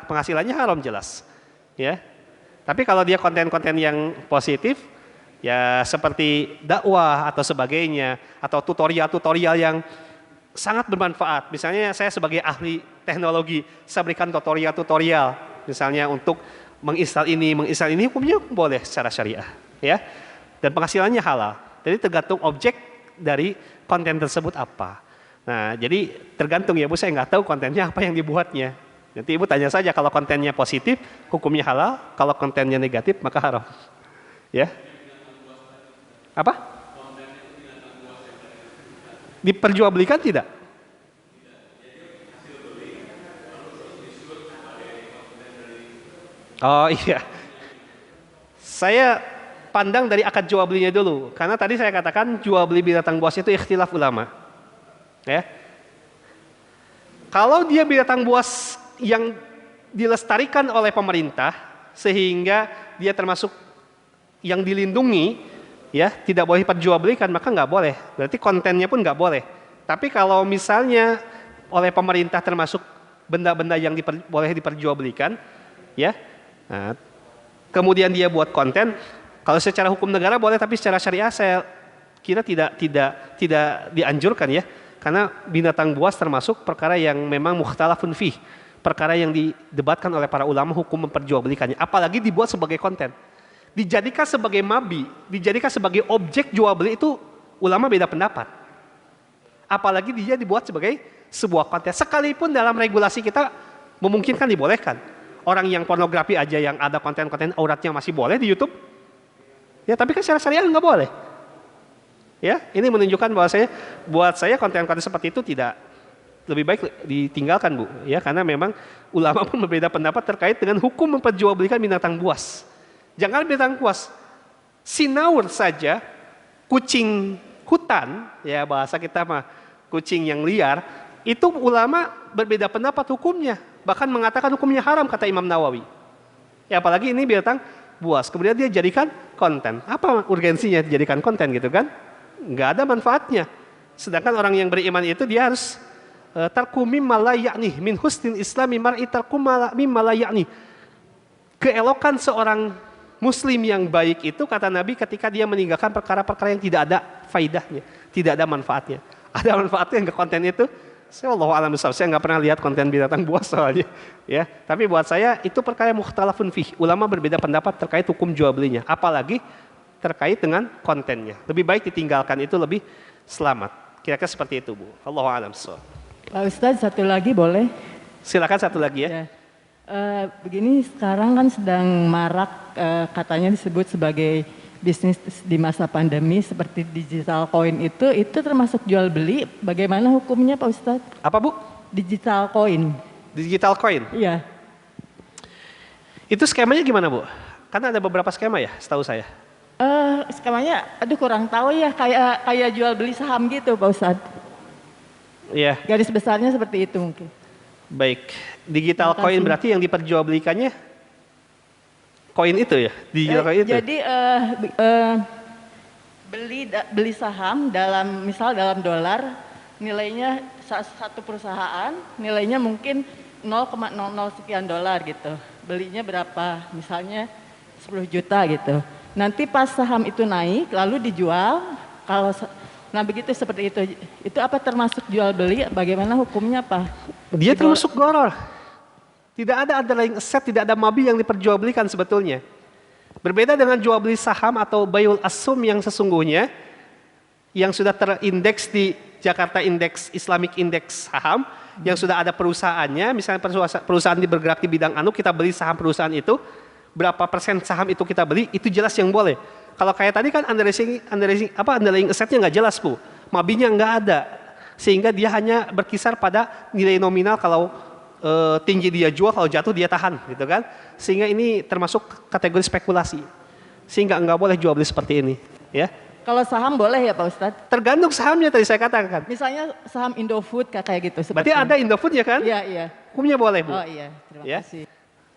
Penghasilannya haram jelas. Ya. Tapi kalau dia konten-konten yang positif, ya seperti dakwah atau sebagainya, atau tutorial-tutorial yang sangat bermanfaat. Misalnya saya sebagai ahli teknologi, saya berikan tutorial-tutorial, misalnya untuk menginstal ini, hukumnya boleh secara syariah. Ya. Dan penghasilannya halal. Jadi tergantung objek dari konten tersebut apa. Nah, jadi tergantung ya Bu, saya nggak tahu kontennya apa yang dibuatnya. Nanti Ibu tanya saja, kalau kontennya positif, hukumnya halal. Kalau kontennya negatif, maka haram. Ya. Apa? Diperjualbelikan tidak? Oh iya. Saya pandang dari akad jual belinya dulu. Karena tadi saya katakan jual beli binatang buas itu ikhtilaf ulama. Ya. Kalau dia binatang buas yang dilestarikan oleh pemerintah sehingga dia termasuk yang dilindungi, ya tidak boleh diperjualbelikan, maka nggak boleh. Berarti kontennya pun nggak boleh. Tapi kalau misalnya oleh pemerintah termasuk benda-benda yang boleh diperjualbelikan, ya. Nah, kemudian dia buat konten, kalau secara hukum negara boleh, tapi secara syariah saya kira tidak dianjurkan ya, karena binatang buas termasuk perkara yang memang mukhtalafun fih, perkara yang didebatkan oleh para ulama hukum memperjualbelikannya, apalagi dibuat sebagai konten, dijadikan sebagai mabi, dijadikan sebagai objek jual beli, itu ulama beda pendapat. Apalagi dia dibuat sebagai sebuah konten, sekalipun dalam regulasi kita memungkinkan dibolehkan. Orang yang pornografi aja yang ada konten-konten auratnya masih boleh di YouTube. Ya, tapi kan secara syariah nggak boleh. Ya, ini menunjukkan bahwa buat saya konten-konten seperti itu tidak, lebih baik ditinggalkan, Bu. Ya, karena memang ulama pun berbeda pendapat terkait dengan hukum memperjualbelikan binatang buas. Jangan binatang buas, sinaur saja, kucing hutan, ya bahasa kita mah kucing yang liar, itu ulama berbeda pendapat hukumnya, bahkan mengatakan hukumnya haram kata Imam Nawawi. Ya apalagi ini binatang buas, kemudian dia jadikan konten. Apa urgensinya dijadikan konten gitu kan? Nggak ada manfaatnya. Sedangkan orang yang beriman itu dia harus tarku mimma la ya'ni, min husnil islami mar'i tarku mimma la ya'ni. Keelokan seorang muslim yang baik itu kata Nabi ketika dia meninggalkan perkara-perkara yang tidak ada faidahnya, tidak ada manfaatnya. Ada manfaatnya nggak konten itu? Saya Allahu a'lam bishawab, saya nggak pernah lihat konten binatang buas soalnya. Ya, tapi buat saya itu perkara mukhtalafun fih. Ulama berbeda pendapat terkait hukum jual belinya, apalagi terkait dengan kontennya. Lebih baik ditinggalkan, itu lebih selamat. Kira-kira seperti itu, Bu. Allahu a'lam bishawab. Pak Ustadz, satu lagi boleh? Silakan satu lagi ya. Begini, sekarang kan sedang marak katanya disebut sebagai bisnis di masa pandemi seperti digital coin, itu termasuk jual beli, bagaimana hukumnya Pak Ustadz? Apa, Bu? Digital coin. Digital coin? Iya. Itu skemanya gimana, Bu? Karena ada beberapa skema ya, setahu saya. Skemanya, aduh kurang tahu ya, kayak jual beli saham gitu Pak Ustadz. Iya. Garis besarnya seperti itu mungkin. Baik, digital coin berarti yang diperjualbelikannya koin itu ya, digital coin itu. Jadi beli saham misal dalam dolar, nilainya satu perusahaan, nilainya mungkin 0,00 sekian dolar gitu. Belinya berapa? Misalnya 10 juta gitu. Nanti pas saham itu naik, lalu dijual. Nah begitu seperti itu. Itu apa termasuk jual beli? Bagaimana hukumnya Pak? Dia termasuk goror. Tidak ada underlying asset, tidak ada mabi yang diperjualbelikan sebetulnya. Berbeda dengan jual beli saham atau bayul asum yang sesungguhnya, yang sudah terindeks di Jakarta Index, Islamic Index saham, yang sudah ada perusahaannya, misalnya perusahaan bergerak di bidang kita beli saham perusahaan itu, berapa persen saham itu kita beli, itu jelas yang boleh. Kalau kayak tadi kan underlying assetnya nggak jelas, Bu. Mabinya nggak ada, sehingga dia hanya berkisar pada nilai nominal. Kalau tinggi dia jual, kalau jatuh dia tahan, gitu kan? Sehingga ini termasuk kategori spekulasi. Sehingga nggak boleh jual beli seperti ini, ya. Kalau saham boleh ya Pak Ustadz? Tergantung sahamnya tadi saya katakan. Misalnya saham Indofood kayak gitu. Berarti ada Indofood ya kan? Iya, iya. Hukumnya boleh, Bu. Oh iya, terima kasih.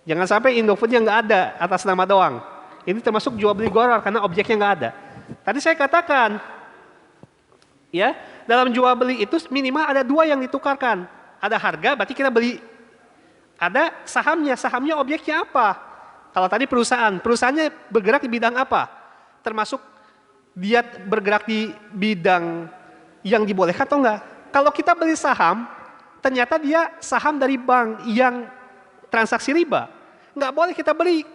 Jangan sampai Indofoodnya nggak ada atas nama doang. Ini termasuk jual beli goror karena objeknya nggak ada. Tadi saya katakan, ya, dalam jual beli itu minimal ada dua yang ditukarkan. Ada harga, berarti kita beli. Ada sahamnya objeknya apa? Kalau tadi perusahaannya bergerak di bidang apa? Termasuk dia bergerak di bidang yang dibolehkan atau enggak? Kalau kita beli saham, ternyata dia saham dari bank yang transaksi riba, nggak boleh kita beli.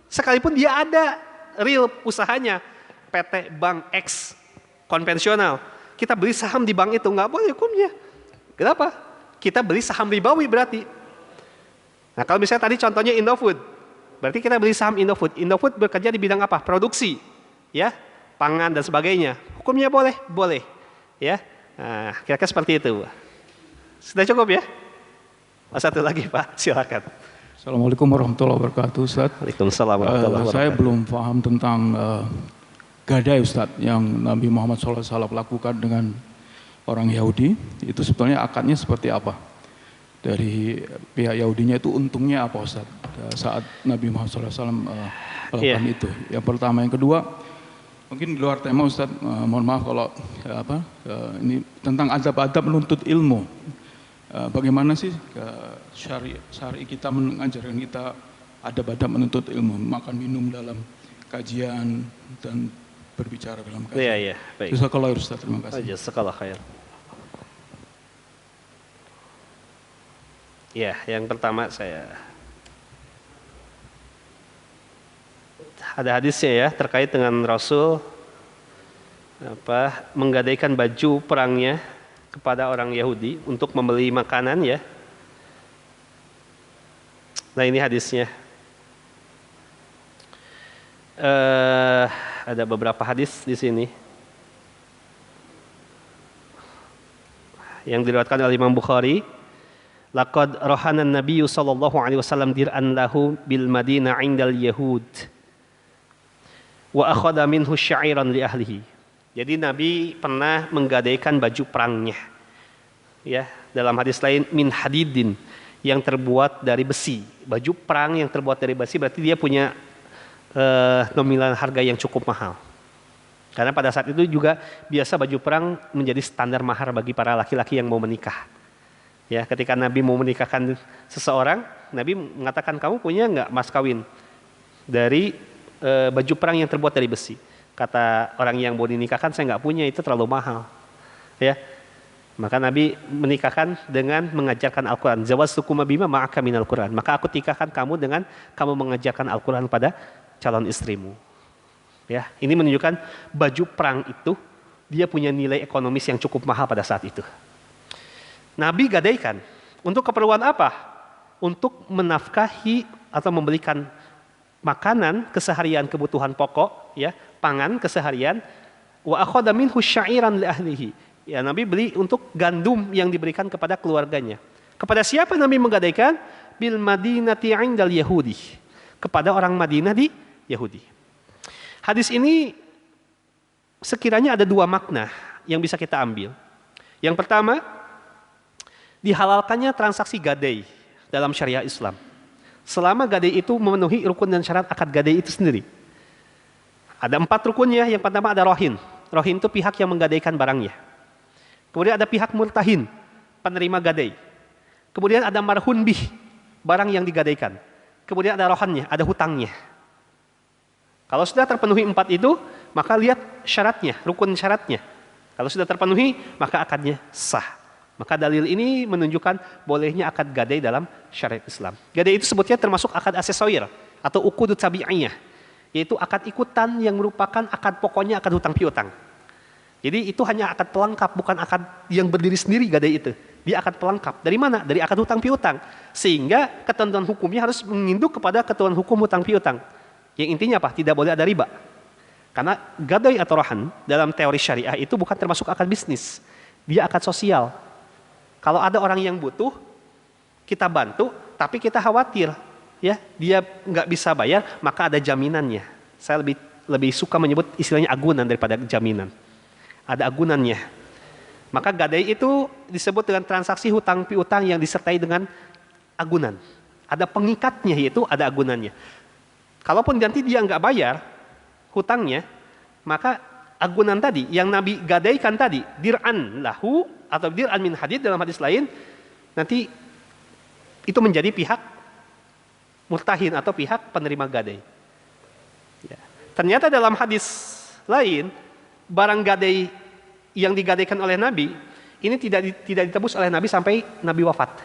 Sekalipun dia ada real usahanya, PT Bank X konvensional, kita beli saham di bank itu nggak boleh hukumnya. Kenapa? Kita beli saham ribawi berarti. Nah kalau misalnya tadi contohnya Indofood, berarti kita beli saham Indofood. Indofood bekerja di bidang apa? Produksi, ya, pangan dan sebagainya. Hukumnya boleh, boleh, ya. Nah, kira-kira seperti itu. Sudah cukup ya? Satu lagi Pak, silakan. Assalamualaikum warahmatullahi wabarakatuh, Ustaz. Waalaikumsalam warahmatullahi wabarakatuh. Saya belum paham tentang gadai, Ustaz, yang Nabi Muhammad SAW lakukan dengan orang Yahudi. Itu sebetulnya akadnya seperti apa? Dari pihak Yahudinya itu untungnya apa, Ustaz? Saat Nabi Muhammad SAW melakukan itu. Yang pertama, yang kedua, mungkin di luar tema, Ustaz. Mohon maaf kalau ini tentang adab-adab menuntut ilmu. bagaimana sih syari kita mengajarkan kita adab-adab menuntut ilmu, makan minum dalam kajian dan berbicara dalam kajian. Iya, baik. Jazakallah Ustaz, terima kasih. Jazakallah khair. Ya, yang pertama ada hadisnya ya terkait dengan Rasul menggadaikan baju perangnya kepada orang Yahudi untuk membeli makanan ya. Nah ini hadisnya. Ada beberapa hadis di sini yang diriwayatkan oleh Imam Bukhari. Laqad rohana Nabi sallallahu alaihi wasallam dir'an lahu bil Madinah 'indal Yahud wa akhadha minhu sya'iran li ahlihi. Jadi Nabi pernah menggadaikan baju perangnya. Ya, dalam hadis lain min hadidin yang terbuat dari besi. Baju perang yang terbuat dari besi berarti dia punya nominal harga yang cukup mahal. Karena pada saat itu juga biasa baju perang menjadi standar mahar bagi para laki-laki yang mau menikah. Ya, ketika Nabi mau menikahkan seseorang, Nabi mengatakan kamu punya nggak mas kawin dari baju perang yang terbuat dari besi. Kata orang yang mau dinikahkan, saya nggak punya, itu terlalu mahal. Ya, maka Nabi menikahkan dengan mengajarkan Al-Quran. Zawaztukum bima ma'aka minal Quran. Maka aku nikahkan kamu dengan kamu mengajarkan Al-Quran pada calon istrimu. Ya, ini menunjukkan baju perang itu dia punya nilai ekonomis yang cukup mahal pada saat itu. Nabi gadaikan untuk keperluan apa? Untuk menafkahi atau membelikan makanan keseharian kebutuhan pokok, ya, pangan keseharian. Wa akhadha minhu sya'iran li ahlihi. Ya, Nabi beli untuk gandum yang diberikan kepada keluarganya. Kepada siapa Nabi menggadaikan? Bil Madinati 'indal Yahudi. Kepada orang Madinah di Yahudi. Hadis ini sekiranya ada dua makna yang bisa kita ambil. Yang pertama, dihalalkannya transaksi gadai dalam syariah Islam. Selama gadai itu memenuhi rukun dan syarat akad gadai itu sendiri. Ada 4 rukunnya. Yang pertama ada rohin. Rohin itu pihak yang menggadaikan barangnya. Kemudian ada pihak murtahin, penerima gadai. Kemudian ada marhun bih, barang yang digadaikan. Kemudian ada rohannya, ada hutangnya. Kalau sudah terpenuhi 4 itu, maka lihat syaratnya, rukun syaratnya. Kalau sudah terpenuhi, maka akadnya sah. Maka dalil ini menunjukkan bolehnya akad gadai dalam syariat Islam. Gadai itu sebutnya termasuk akad asesoir atau uqudut tabi'iyah, yaitu akad ikutan yang merupakan akad pokoknya akad hutang piutang. Jadi itu hanya akad pelengkap, bukan akad yang berdiri sendiri gadai itu. Dia akad pelengkap. Dari mana? Dari akad hutang piutang. Sehingga ketentuan hukumnya harus menginduk kepada ketentuan hukum hutang piutang. Yang intinya apa? Tidak boleh ada riba. Karena gadai atau rohan dalam teori syariah itu bukan termasuk akad bisnis. Dia akad sosial. Kalau ada orang yang butuh, kita bantu, tapi kita khawatir, ya dia nggak bisa bayar, maka ada jaminannya. Saya lebih suka menyebut istilahnya agunan daripada jaminan. Ada agunannya. Maka gadai itu disebut dengan transaksi hutang piutang yang disertai dengan agunan. Ada pengikatnya, yaitu ada agunannya. Kalaupun nanti dia nggak bayar hutangnya, maka agunan tadi yang Nabi gadaikan tadi, dir'an lahu atau dir'an min hadid dalam hadis lain, nanti itu menjadi pihak murtahin atau pihak penerima gadai. Ya. Ternyata dalam hadis lain, barang gadai yang digadaikan oleh Nabi ini tidak ditebus oleh Nabi sampai Nabi wafat.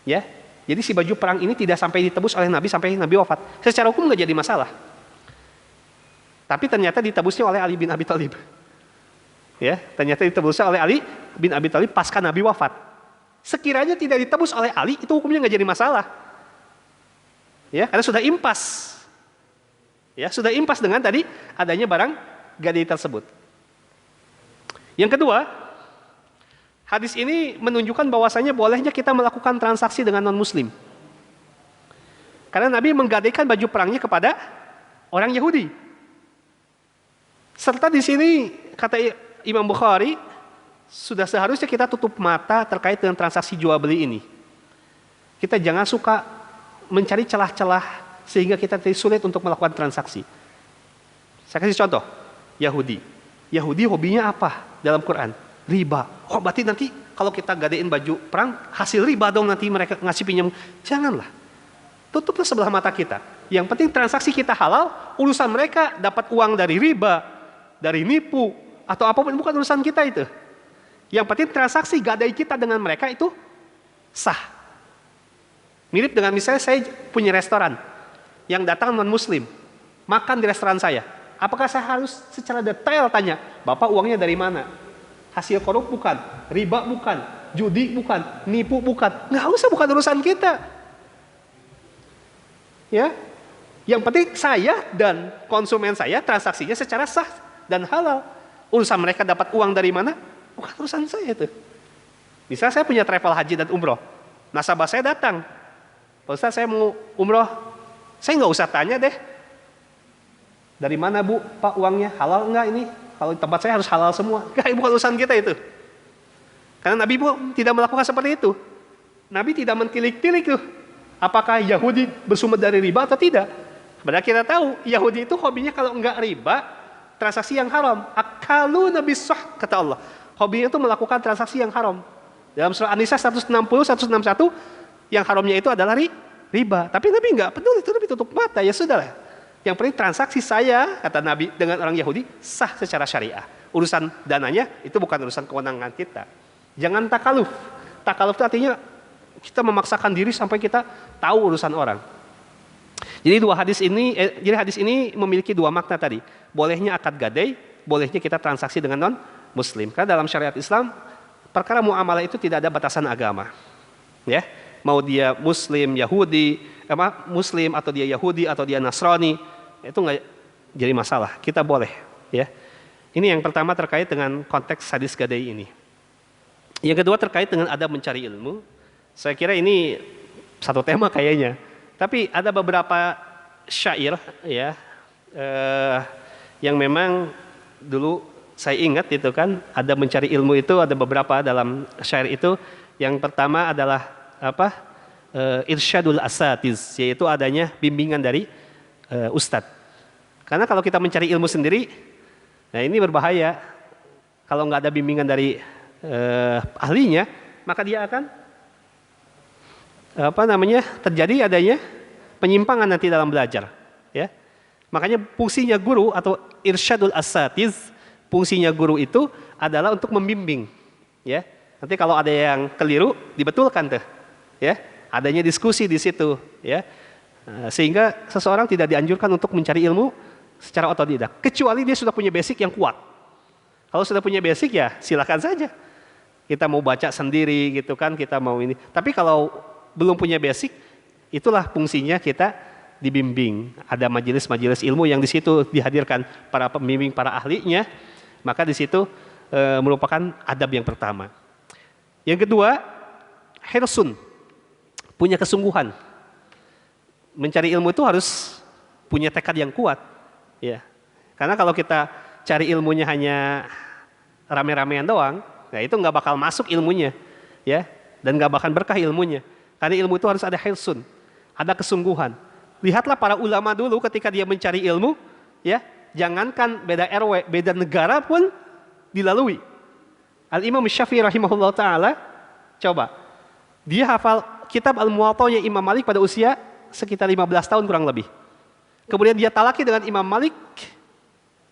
Ya, jadi si baju perang ini tidak sampai ditebus oleh Nabi sampai Nabi wafat. Secara hukum nggak jadi masalah. Tapi ternyata ditebusnya oleh Ali bin Abi Thalib. Ya, ternyata ditebusnya oleh Ali bin Abi Thalib pasca Nabi wafat. Sekiranya tidak ditebus oleh Ali, itu hukumnya nggak jadi masalah. Ya, karena sudah impas. Ya, sudah impas dengan tadi adanya barang gadai tersebut. Yang kedua, hadis ini menunjukkan bahwasanya bolehnya kita melakukan transaksi dengan non-muslim. Karena Nabi menggadaikan baju perangnya kepada orang Yahudi. Serta di sini kata Imam Bukhari, sudah seharusnya kita tutup mata terkait dengan transaksi jual beli ini. Kita jangan suka mencari celah-celah sehingga kita sulit untuk melakukan transaksi. Saya kasih contoh, Yahudi. Yahudi hobinya apa dalam Quran? Riba. Oh, berarti nanti kalau kita gadein baju perang, hasil riba dong nanti mereka ngasih pinjam. Janganlah. Tutuplah sebelah mata kita. Yang penting transaksi kita halal, urusan mereka dapat uang dari riba, dari nipu, atau apapun, bukan urusan kita itu. Yang penting transaksi gadai kita dengan mereka itu sah. Mirip dengan misalnya saya punya restoran, yang datang non-muslim, makan di restoran saya. Apakah saya harus secara detail tanya, Bapak uangnya dari mana? Hasil korup bukan, riba bukan, judi bukan, nipu bukan. Nggak usah, bukan urusan kita. Ya, yang penting saya dan konsumen saya transaksinya secara sah dan halal. Urusan mereka dapat uang dari mana, bukan urusan saya itu. Misalnya saya punya travel haji dan umroh, nasabah saya datang, Pak Ustaz saya mau umroh, saya nggak usah tanya deh, dari mana Bu, Pak uangnya halal enggak ini? Kalau di tempat saya harus halal semua. Enggak, bukan urusan kita itu. Karena Nabi tidak melakukan seperti itu. Nabi tidak mentilik-tilik tuh. Apakah Yahudi bersumber dari riba atau tidak? Padahal kita tahu Yahudi itu hobinya kalau enggak riba, transaksi yang haram. Akalu Nabi sah, kata Allah. Hobinya itu melakukan transaksi yang haram. Dalam surah An-Nisa 160, 161, yang haramnya itu adalah riba. Tapi Nabi enggak peduli, itu Nabi tutup mata, ya sudahlah. Yang penting transaksi saya, kata Nabi, dengan orang Yahudi sah secara syariah. Urusan dananya itu bukan urusan kewenangan kita. Jangan takaluf. Takaluf itu artinya kita memaksakan diri sampai kita tahu urusan orang. Jadi hadis ini memiliki dua makna tadi. Bolehnya akad gadai, bolehnya kita transaksi dengan non-muslim. Karena dalam syariat Islam, perkara muamalah itu tidak ada batasan agama. Ya, mau dia muslim, muslim atau dia Yahudi atau dia Nasrani, itu nggak jadi masalah, kita boleh, ya. Ini yang pertama terkait dengan konteks hadis gadai ini. Yang kedua terkait dengan adab mencari ilmu. Saya kira ini satu tema kayaknya. Tapi ada beberapa syair, ya, yang memang dulu saya ingat itu kan, adab mencari ilmu itu ada beberapa dalam syair itu. Yang pertama adalah irsyadul asatiz, yaitu adanya bimbingan dari ustadz. Karena kalau kita mencari ilmu sendiri, nah ini berbahaya. Kalau nggak ada bimbingan dari ahlinya, maka dia akan terjadi adanya penyimpangan nanti dalam belajar. Ya, makanya fungsinya guru atau irsyadul asatiz, fungsinya guru itu adalah untuk membimbing. Ya, nanti kalau ada yang keliru dibetulkan tuh. Ya, adanya diskusi di situ. Ya. Sehingga seseorang tidak dianjurkan untuk mencari ilmu secara otodidak, kecuali dia sudah punya basic yang kuat. Kalau sudah punya basic ya silakan saja. Kita mau baca sendiri gitu kan, kita mau ini. Tapi kalau belum punya basic, itulah fungsinya kita dibimbing. Ada majelis-majelis ilmu yang di situ dihadirkan para pembimbing, para ahlinya. Maka di situ merupakan adab yang pertama. Yang kedua, hirsun, punya kesungguhan. Mencari ilmu itu harus punya tekad yang kuat, ya. Karena kalau kita cari ilmunya hanya rame-ramean doang, nah itu nggak bakal masuk ilmunya, ya, dan nggak bakal berkah ilmunya. Karena ilmu itu harus ada hirsun, ada kesungguhan. Lihatlah para ulama dulu ketika dia mencari ilmu, ya, jangankan beda RW, beda negara pun dilalui. Al-Imam Syafi'i rahimahullah ta'ala, coba, dia hafal kitab Al-Muwatta'nya Imam Malik pada usia sekitar 15 tahun kurang lebih. Kemudian dia talaki dengan Imam Malik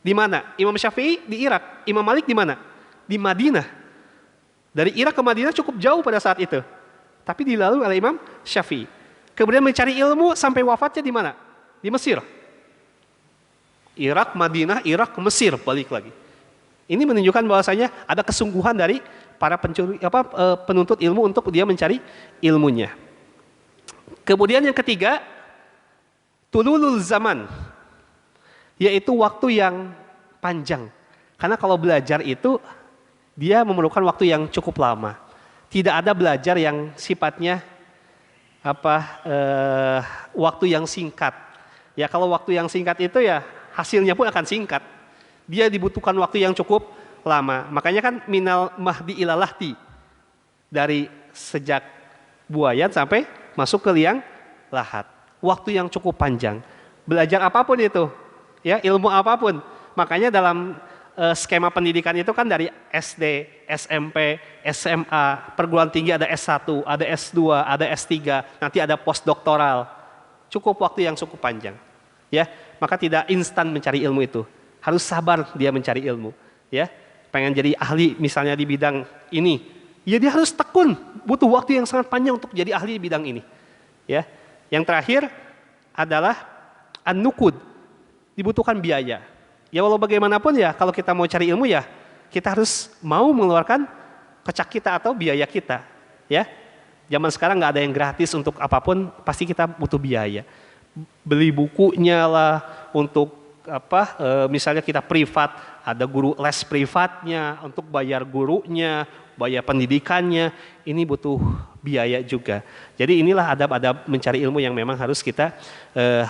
di mana? Imam Syafi'i di Irak, Imam Malik di mana? Di Madinah. Dari Irak ke Madinah cukup jauh pada saat itu. Tapi dilalui oleh Imam Syafi'i. Kemudian mencari ilmu sampai wafatnya di mana? Di Mesir. Irak, Madinah, Irak, Mesir, balik lagi. Ini menunjukkan bahwasanya ada kesungguhan dari para penuntut ilmu untuk dia mencari ilmunya. Kemudian yang ketiga, tululul zaman, yaitu waktu yang panjang. Karena kalau belajar itu dia memerlukan waktu yang cukup lama. Tidak ada belajar yang sifatnya waktu yang singkat. Ya kalau waktu yang singkat itu ya hasilnya pun akan singkat. Dia dibutuhkan waktu yang cukup lama. Makanya kan minal mahdi ilalahti, dari sejak buayan sampai masuk ke liang lahat. Waktu yang cukup panjang. Belajar apapun itu, ya ilmu apapun. Makanya dalam skema pendidikan itu kan dari SD, SMP, SMA, perguruan tinggi ada S1, ada S2, ada S3, nanti ada postdoktoral. Cukup waktu yang cukup panjang. Ya, maka tidak instan mencari ilmu itu. Harus sabar dia mencari ilmu. Ya, pengen jadi ahli misalnya di bidang ini, ya dia harus tekun, butuh waktu yang sangat panjang untuk jadi ahli di bidang ini. Ya, yang terakhir adalah an-nukud, dibutuhkan biaya. Ya walau bagaimanapun ya, kalau kita mau cari ilmu ya, kita harus mau mengeluarkan kocek kita atau biaya kita. Ya, zaman sekarang nggak ada yang gratis untuk apapun, pasti kita butuh biaya. Beli bukunya lah, untuk misalnya kita privat, ada guru les privatnya, untuk bayar gurunya, bayar pendidikannya, ini butuh biaya juga. Jadi inilah adab-adab mencari ilmu yang memang harus kita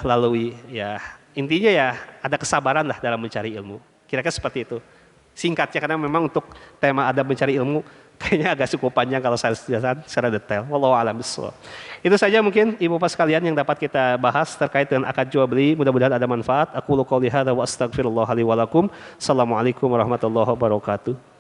lalui. Ya, intinya ya ada kesabaran lah dalam mencari ilmu. Kira-kira seperti itu. Singkatnya karena memang untuk tema adab mencari ilmu kayaknya agak cukup panjang kalau saya jelaskan secara detail. Wallahu a'lam bishawab. Itu saja mungkin Ibu Bapak sekalian yang dapat kita bahas terkait dengan akad jual beli. Mudah-mudahan ada manfaat. Aku qouli hadza wa astaghfirullah li wa lakum. Assalamualaikum warahmatullahi wabarakatuh.